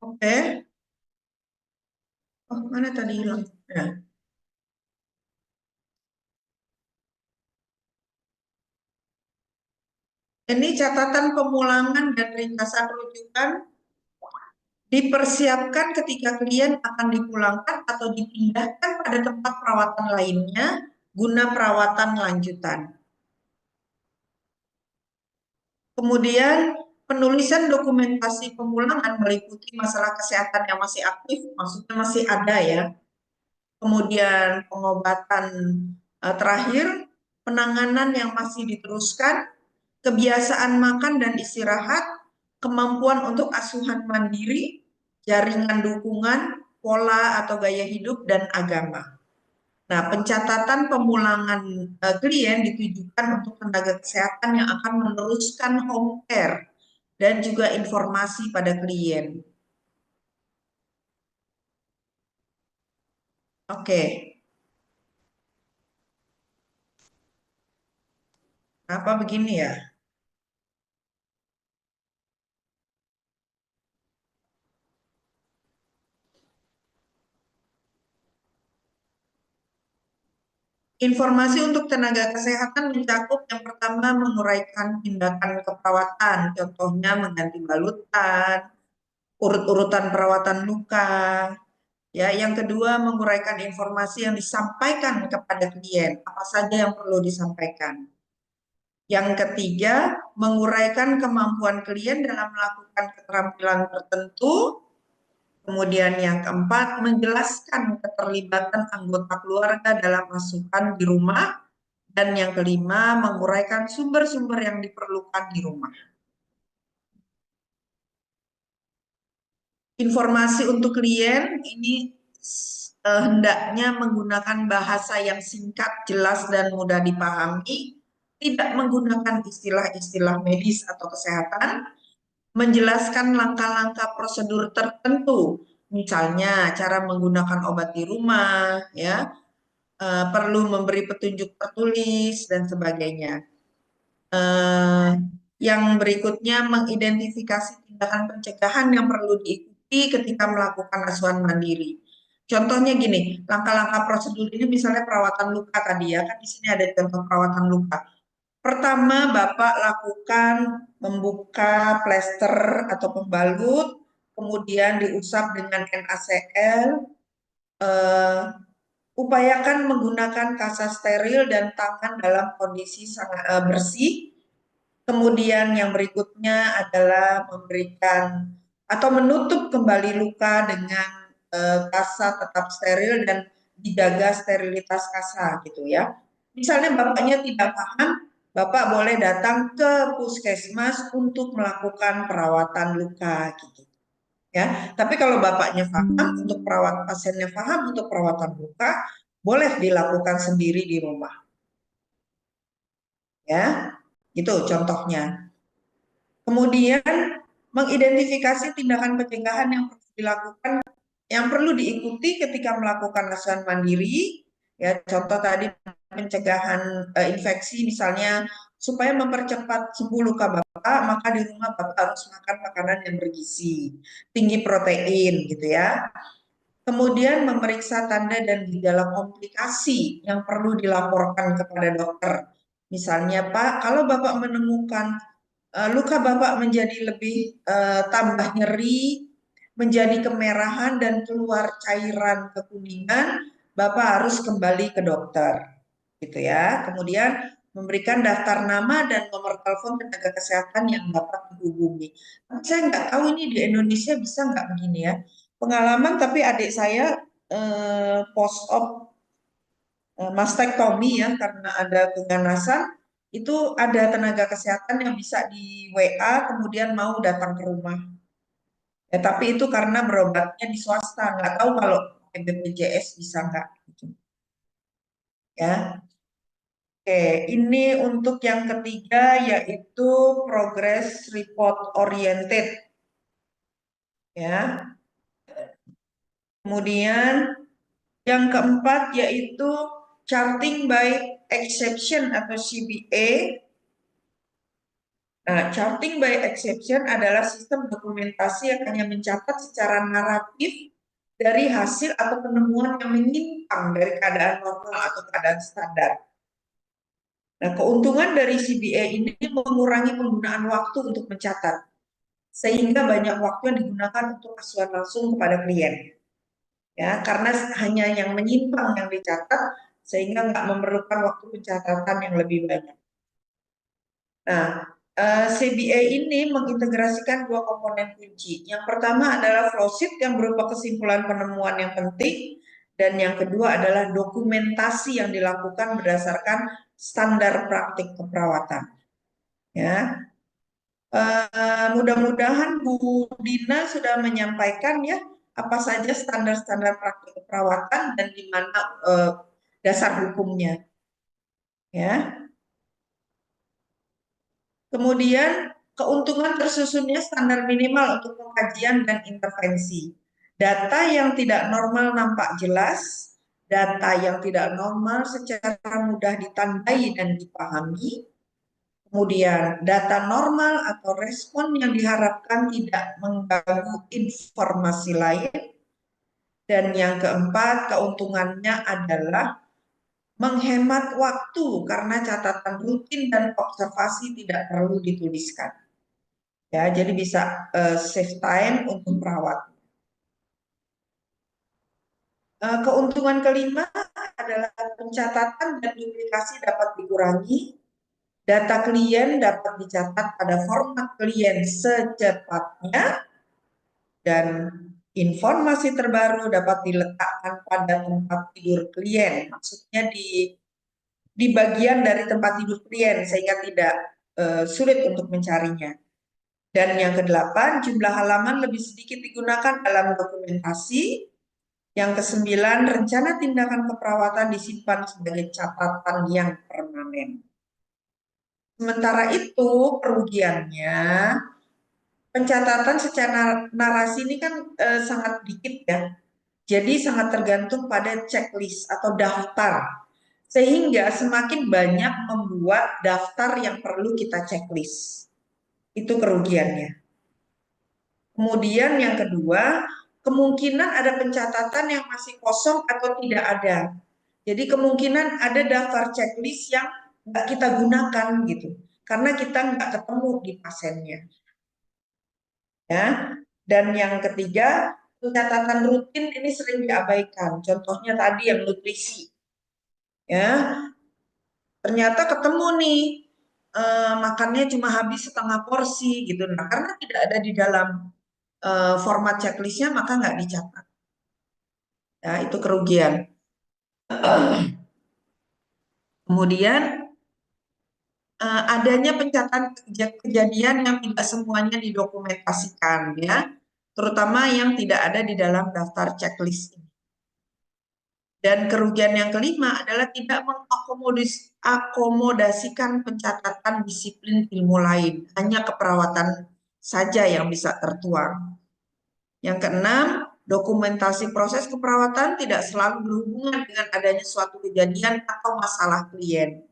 Oke. Oh, mana tadi hilang? Ya. Ini catatan pemulangan dan ringkasan rujukan dipersiapkan ketika klien akan dipulangkan atau dipindahkan pada tempat perawatan lainnya guna perawatan lanjutan. Kemudian penulisan dokumentasi pemulangan meliputi masalah kesehatan yang masih aktif, maksudnya masih ada ya. Kemudian pengobatan terakhir, penanganan yang masih diteruskan, kebiasaan makan dan istirahat, kemampuan untuk asuhan mandiri, jaringan dukungan, pola atau gaya hidup, dan agama. Nah, pencatatan pemulangan klien ditujukan untuk tenaga kesehatan yang akan meneruskan home care dan juga informasi pada klien. Oke. Apa begini ya? Informasi untuk tenaga kesehatan mencakup yang pertama menguraikan tindakan keperawatan, contohnya mengganti balutan, urut-urutan perawatan luka. Ya, yang kedua menguraikan informasi yang disampaikan kepada klien, apa saja yang perlu disampaikan. Yang ketiga, menguraikan kemampuan klien dalam melakukan keterampilan tertentu. Kemudian yang keempat, menjelaskan keterlibatan anggota keluarga dalam asuhan di rumah. Dan yang kelima, menguraikan sumber-sumber yang diperlukan di rumah. Informasi untuk klien ini hendaknya menggunakan bahasa yang singkat, jelas, dan mudah dipahami, tidak menggunakan istilah-istilah medis atau kesehatan, menjelaskan langkah-langkah prosedur tertentu, misalnya cara menggunakan obat di rumah, ya, perlu memberi petunjuk tertulis dan sebagainya. Yang berikutnya mengidentifikasi tindakan pencegahan yang perlu diikuti ketika melakukan asuhan mandiri. Contohnya gini, langkah-langkah prosedur ini misalnya perawatan luka tadi ya, kan di sini ada contoh perawatan luka. Pertama, Bapak lakukan membuka plester atau pembalut, kemudian diusap dengan NaCl, upayakan menggunakan kasa steril dan tangan dalam kondisi sangat bersih. Kemudian yang berikutnya adalah memberikan atau menutup kembali luka dengan kasa tetap steril dan dijaga sterilitas kasa gitu ya. Misalnya bapaknya tidak paham, Bapak boleh datang ke puskesmas untuk melakukan perawatan luka gitu. Ya, tapi kalau bapaknya paham untuk perawat pasiennya paham untuk perawatan luka, boleh dilakukan sendiri di rumah. Ya, itu contohnya. Kemudian mengidentifikasi tindakan pencegahan yang perlu dilakukan, yang perlu diikuti ketika melakukan asuhan mandiri. Ya, contoh tadi pencegahan infeksi misalnya supaya mempercepat sembuh luka Bapak, maka di rumah Bapak harus makan makanan yang bergizi, tinggi protein gitu ya. Kemudian memeriksa tanda dan gejala komplikasi yang perlu dilaporkan kepada dokter. Misalnya, Pak, kalau Bapak menemukan luka Bapak menjadi lebih tambah nyeri, menjadi kemerahan dan keluar cairan kekuningan, Bapak harus kembali ke dokter. Gitu ya. Kemudian memberikan daftar nama dan nomor telepon tenaga kesehatan yang dapat dihubungi. Tapi saya nggak tahu ini di Indonesia bisa nggak begini ya. Pengalaman tapi adik saya post-op mastektomi ya karena ada keganasan, itu ada tenaga kesehatan yang bisa di WA kemudian mau datang ke rumah. Ya, tapi itu karena berobatnya di swasta, nggak tahu kalau BPJS bisa nggak. Gitu. Ya, oke. Ini untuk yang ketiga yaitu progress report oriented. Ya, kemudian yang keempat yaitu charting by exception atau CBA. Nah, charting by exception adalah sistem dokumentasi yang hanya mencatat secara naratif dari hasil atau penemuan yang menyimpang dari keadaan normal atau keadaan standar. Nah, keuntungan dari CBA ini mengurangi penggunaan waktu untuk mencatat, sehingga banyak waktu yang digunakan untuk asuhan langsung kepada klien. Ya, karena hanya yang menyimpang yang dicatat, sehingga nggak memerlukan waktu pencatatan yang lebih banyak. Nah, CBA ini mengintegrasikan dua komponen kunci. Yang pertama adalah flowsheet yang berupa kesimpulan penemuan yang penting, dan yang kedua adalah dokumentasi yang dilakukan berdasarkan standar praktik keperawatan. Ya, mudah-mudahan Bu Dina sudah menyampaikan ya apa saja standar-standar praktik keperawatan dan di mana dasar hukumnya. Ya. Kemudian keuntungan tersusunnya standar minimal untuk pengkajian dan intervensi. Data yang tidak normal nampak jelas, data yang tidak normal secara mudah ditandai dan dipahami. Kemudian data normal atau respon yang diharapkan tidak mengganggu informasi lain. Dan yang keempat, keuntungannya adalah menghemat waktu karena catatan rutin dan observasi tidak perlu dituliskan. Ya, jadi bisa save time untuk perawat. Keuntungan kelima adalah pencatatan dan duplikasi dapat dikurangi. Data klien dapat dicatat pada format klien secepatnya dan informasi terbaru dapat diletakkan pada tempat tidur klien. Maksudnya di bagian dari tempat tidur klien sehingga tidak sulit untuk mencarinya. Dan yang kedelapan, jumlah halaman lebih sedikit digunakan dalam dokumentasi. Yang kesembilan, rencana tindakan keperawatan disimpan sebagai catatan yang permanen. Sementara itu, kerugiannya, pencatatan secara narasi ini kan sangat dikit ya. Jadi sangat tergantung pada checklist atau daftar. Sehingga semakin banyak membuat daftar yang perlu kita checklist. Itu kerugiannya. Kemudian yang kedua, kemungkinan ada pencatatan yang masih kosong atau tidak ada. Jadi kemungkinan ada daftar checklist yang nggak kita gunakan gitu, karena kita nggak ketemu di pasiennya. Ya. Dan yang ketiga, pencatatan rutin ini sering diabaikan. Contohnya tadi yang nutrisi. Ya, ternyata ketemu nih makannya cuma habis setengah porsi gitu. Nah, karena tidak ada di dalam format checklistnya maka nggak dicatat. Ya, itu kerugian. Kemudian adanya pencatatan kejadian yang tidak semuanya didokumentasikan, ya, terutama yang tidak ada di dalam daftar checklist ini. Dan kerugian yang kelima adalah tidak mengakomodasikan pencatatan disiplin ilmu lain, hanya keperawatan saja yang bisa tertuang. Yang keenam, dokumentasi proses keperawatan tidak selalu berhubungan dengan adanya suatu kejadian atau masalah klien.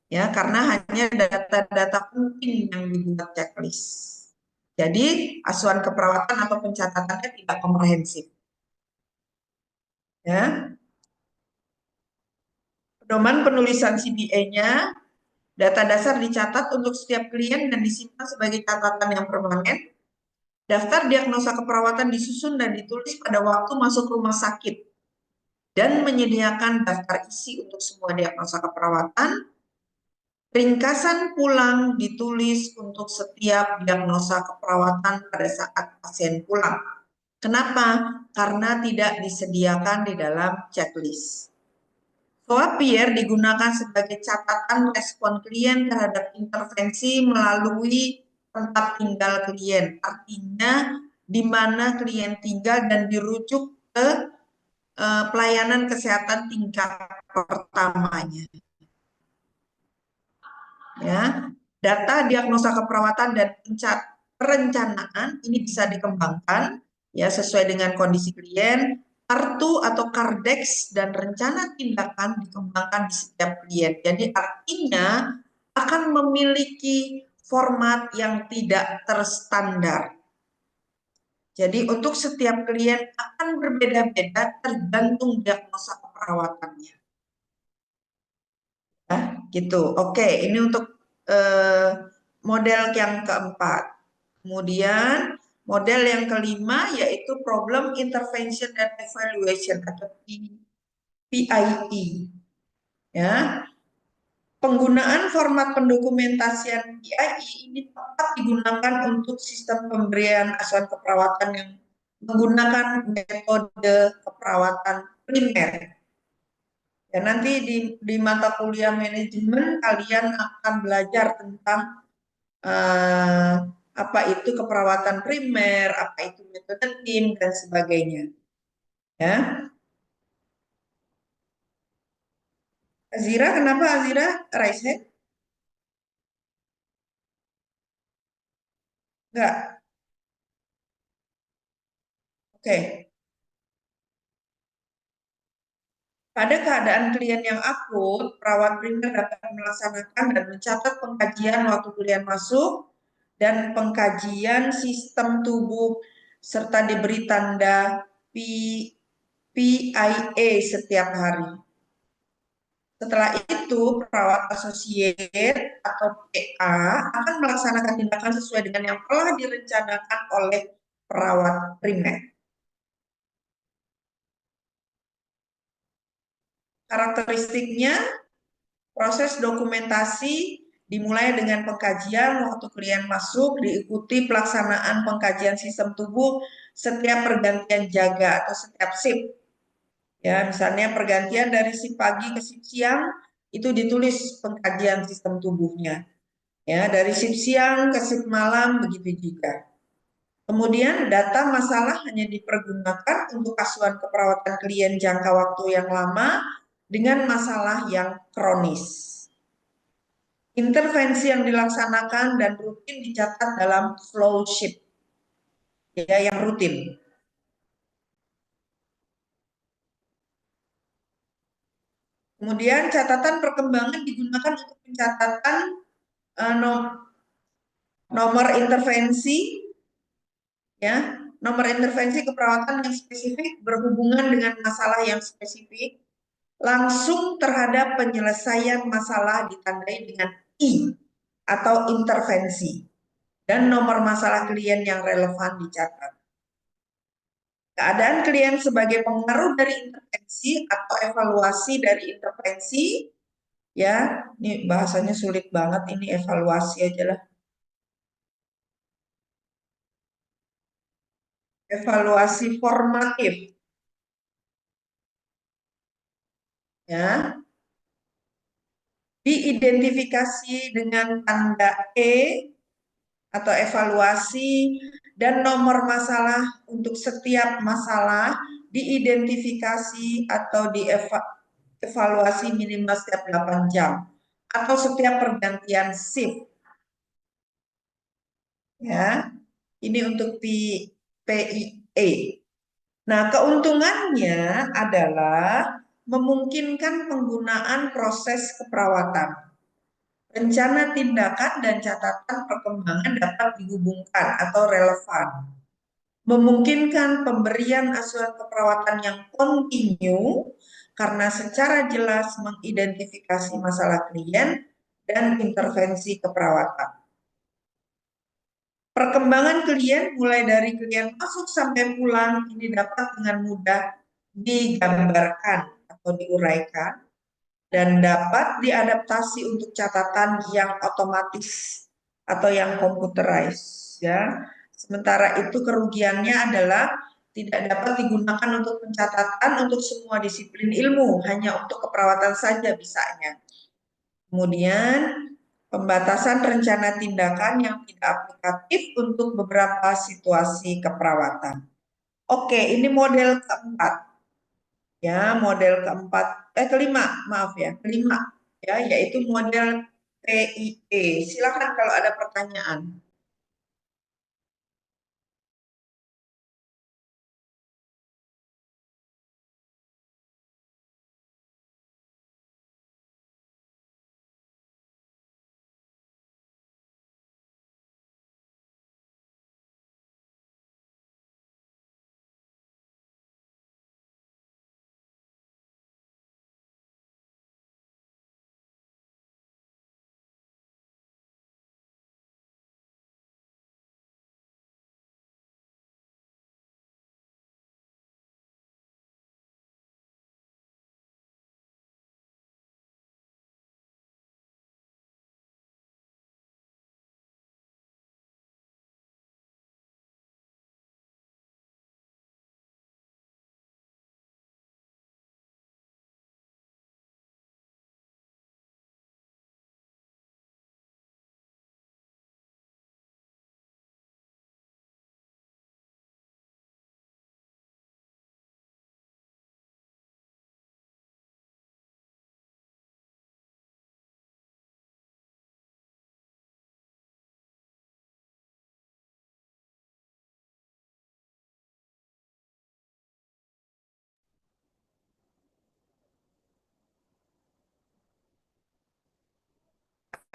Ya, karena hanya data-data penting yang dibuat checklist. Jadi, asuhan keperawatan atau pencatatannya tidak komprehensif. Ya. Pedoman penulisan CBA-nya, data dasar dicatat untuk setiap klien dan disimpan sebagai catatan yang permanen. Daftar diagnosa keperawatan disusun dan ditulis pada waktu masuk rumah sakit dan menyediakan daftar isi untuk semua diagnosa keperawatan. Ringkasan pulang ditulis untuk setiap diagnosa keperawatan pada saat pasien pulang. Kenapa? Karena tidak disediakan di dalam checklist. Soapier digunakan sebagai catatan respon klien terhadap intervensi melalui tempat tinggal klien. Artinya di mana klien tinggal dan dirujuk ke pelayanan kesehatan tingkat pertamanya. Ya, data diagnosa keperawatan dan perencanaan ini bisa dikembangkan ya sesuai dengan kondisi klien. Kartu atau Kardex dan rencana tindakan dikembangkan di setiap klien. Jadi artinya akan memiliki format yang tidak terstandar. Jadi untuk setiap klien akan berbeda-beda tergantung diagnosa keperawatannya. Ya, gitu. Oke, ini untuk model yang keempat. Kemudian model yang kelima yaitu Problem Intervention and Evaluation atau PIE. Ya. Penggunaan format pendokumentasian PIE ini tepat digunakan untuk sistem pemberian asuhan keperawatan yang menggunakan metode keperawatan primer. Ya, nanti di mata kuliah manajemen kalian akan belajar tentang apa itu keperawatan primer, apa itu metode tim dan sebagainya. Ya. Azira, kenapa Azira raise hand? Enggak. Oke. Pada keadaan klien yang akut, perawat primer dapat melaksanakan dan mencatat pengkajian waktu klien masuk dan pengkajian sistem tubuh serta diberi tanda PIA setiap hari. Setelah itu, perawat associate atau PA akan melaksanakan tindakan sesuai dengan yang telah direncanakan oleh perawat primer. Karakteristiknya, proses dokumentasi dimulai dengan pengkajian waktu klien masuk, diikuti pelaksanaan pengkajian sistem tubuh setiap pergantian jaga atau setiap shift. Ya, misalnya pergantian dari shift pagi ke shift siang, itu ditulis pengkajian sistem tubuhnya. Ya, dari shift siang ke shift malam, begitu juga. Kemudian data masalah hanya dipergunakan untuk asuhan keperawatan klien jangka waktu yang lama dengan masalah yang kronis. Intervensi yang dilaksanakan dan rutin dicatat dalam flow sheet, ya, yang rutin. Kemudian catatan perkembangan digunakan untuk pencatatan nomor intervensi, ya, nomor intervensi keperawatan yang spesifik berhubungan dengan masalah yang spesifik, langsung terhadap penyelesaian masalah ditandai dengan I atau intervensi, dan nomor masalah klien yang relevan dicatat. Keadaan klien sebagai pengaruh dari intervensi atau evaluasi dari intervensi, ya, ini bahasanya sulit banget, ini evaluasi aja lah. Evaluasi formatif, ya, diidentifikasi dengan tanda E atau evaluasi, dan nomor masalah untuk setiap masalah diidentifikasi atau dievaluasi minimal setiap 8 jam atau setiap pergantian shift. Ya, ini untuk PIE. Nah, keuntungannya adalah memungkinkan penggunaan proses keperawatan. Rencana tindakan dan catatan perkembangan dapat dihubungkan atau relevan. Memungkinkan pemberian asuhan keperawatan yang kontinu karena secara jelas mengidentifikasi masalah klien dan intervensi keperawatan. Perkembangan klien mulai dari klien masuk sampai pulang ini dapat dengan mudah digambarkan atau diuraikan dan dapat diadaptasi untuk catatan yang otomatis atau yang computerized, ya. Sementara itu kerugiannya adalah tidak dapat digunakan untuk pencatatan untuk semua disiplin ilmu, hanya untuk keperawatan saja bisanya. Kemudian pembatasan rencana tindakan yang tidak aplikatif untuk beberapa situasi keperawatan. Oke, ini model keempat. Ya, model kelima, maaf ya, kelima, ya, yaitu model PIE. Silakan kalau ada pertanyaan.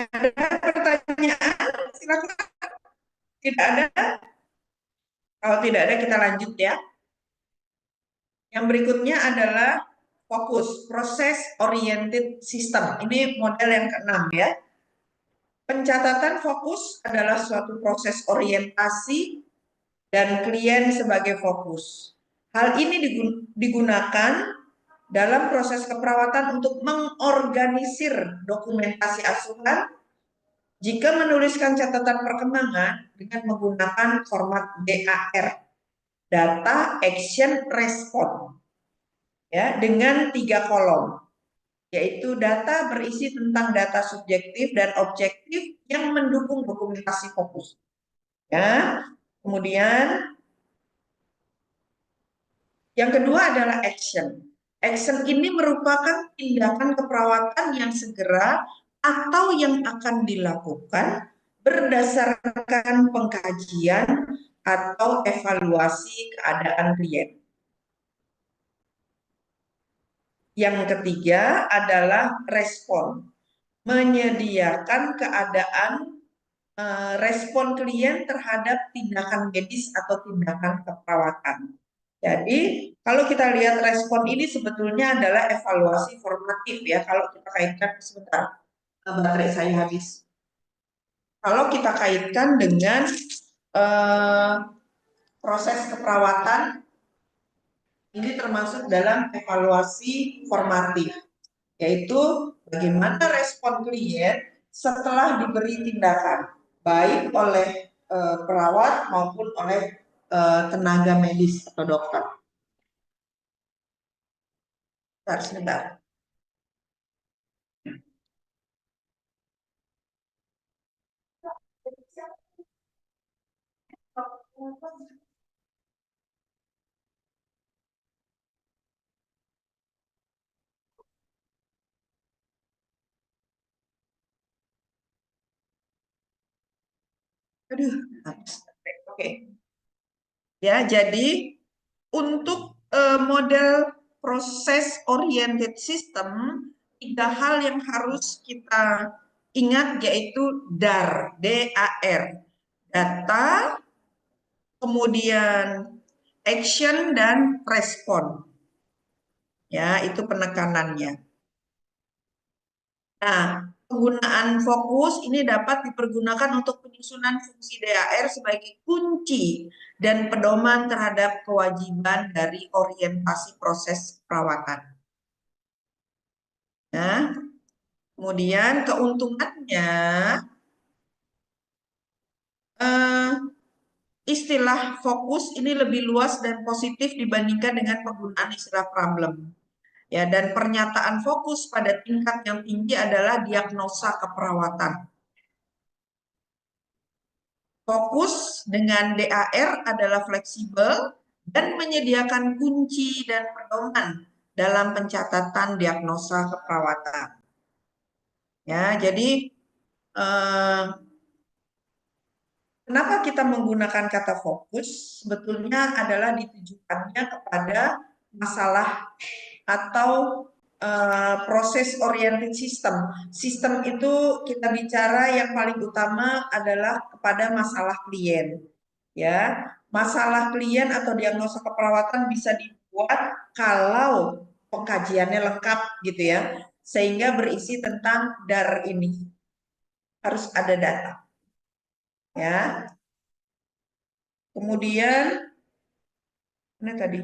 Ada pertanyaan? Silakan. Tidak ada? Kalau tidak ada, kita lanjut ya. Yang berikutnya adalah fokus, proses oriented system. Ini model yang keenam ya. Pencatatan fokus adalah suatu proses orientasi dan klien sebagai fokus. Hal ini digunakan dalam proses keperawatan untuk mengorganisir dokumentasi asuhan jika menuliskan catatan perkembangan dengan menggunakan format DAR, Data Action Response, ya, dengan 3 kolom, yaitu data berisi tentang data subjektif dan objektif yang mendukung dokumentasi fokus. Ya, kemudian yang kedua adalah action. Action ini merupakan tindakan keperawatan yang segera atau yang akan dilakukan berdasarkan pengkajian atau evaluasi keadaan klien. Yang ketiga adalah respon, menyediakan keadaan respon klien terhadap tindakan medis atau tindakan keperawatan. Jadi, kalau kita lihat respon ini sebetulnya adalah evaluasi formatif ya. Kalau kita kaitkan, sebentar, baterai saya habis. Kalau kita kaitkan dengan proses keperawatan, ini termasuk dalam evaluasi formatif, yaitu bagaimana respon klien setelah diberi tindakan, baik oleh perawat maupun oleh tenaga medis atau dokter. Sebentar. Aduh, oke. Ya, jadi untuk model proses oriented system, 3 hal yang harus kita ingat yaitu DAR, D-A-R, data, kemudian action dan respon. Ya, itu penekanannya. Nah, penggunaan fokus ini dapat dipergunakan untuk penyusunan fungsi DAR sebagai kunci dan pedoman terhadap kewajiban dari orientasi proses perawatan. Nah, kemudian keuntungannya, istilah fokus ini lebih luas dan positif dibandingkan dengan penggunaan istilah problem. Ya, dan pernyataan fokus pada tingkat yang tinggi adalah diagnosa keperawatan. Fokus dengan DAR adalah fleksibel dan menyediakan kunci dan pedoman dalam pencatatan diagnosa keperawatan. Ya, jadi kenapa kita menggunakan kata fokus? Sebetulnya adalah ditujukannya kepada masalah atau proses oriented system. Sistem itu kita bicara yang paling utama adalah kepada masalah klien. Ya, masalah klien atau diagnosa keperawatan bisa dibuat kalau pengkajiannya lengkap gitu ya, sehingga berisi tentang DAR ini. Harus ada data. Ya. Kemudian ini tadi.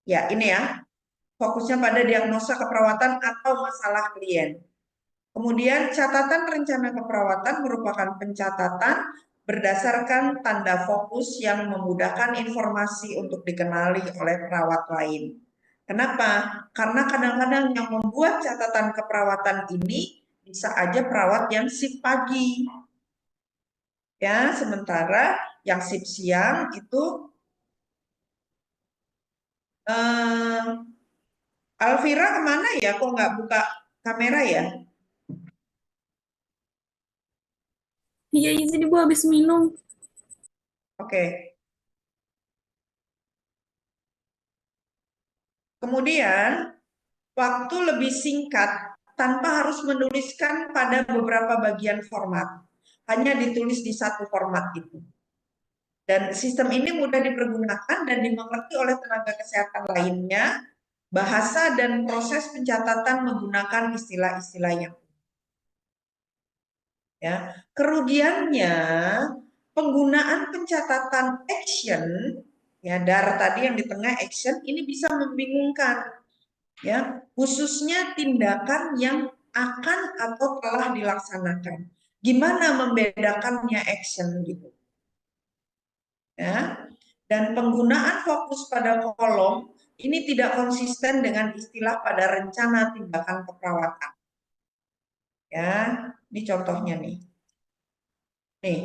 Ya, ini ya. Fokusnya pada diagnosa keperawatan atau masalah klien. Kemudian catatan rencana keperawatan merupakan pencatatan berdasarkan tanda fokus yang memudahkan informasi untuk dikenali oleh perawat lain. Kenapa? Karena kadang-kadang yang membuat catatan keperawatan ini bisa aja perawat yang shift pagi. Ya, sementara yang shift siang itu Alvira kemana ya? Kok nggak buka kamera ya? Iya, izin Ibu habis minum. Oke. Kemudian, waktu lebih singkat tanpa harus menuliskan pada beberapa bagian format. Hanya ditulis di satu format itu. Dan sistem ini mudah dipergunakan dan dimengerti oleh tenaga kesehatan lainnya. Bahasa dan proses pencatatan menggunakan istilah-istilah yang ya. Kerugiannya penggunaan pencatatan action ya, dar tadi yang di tengah action ini bisa membingungkan ya, khususnya tindakan yang akan atau telah dilaksanakan. Gimana membedakannya action gitu. Ya. Dan penggunaan fokus pada kolom ini tidak konsisten dengan istilah pada rencana tindakan keperawatan. Ya, ini contohnya nih. Nih,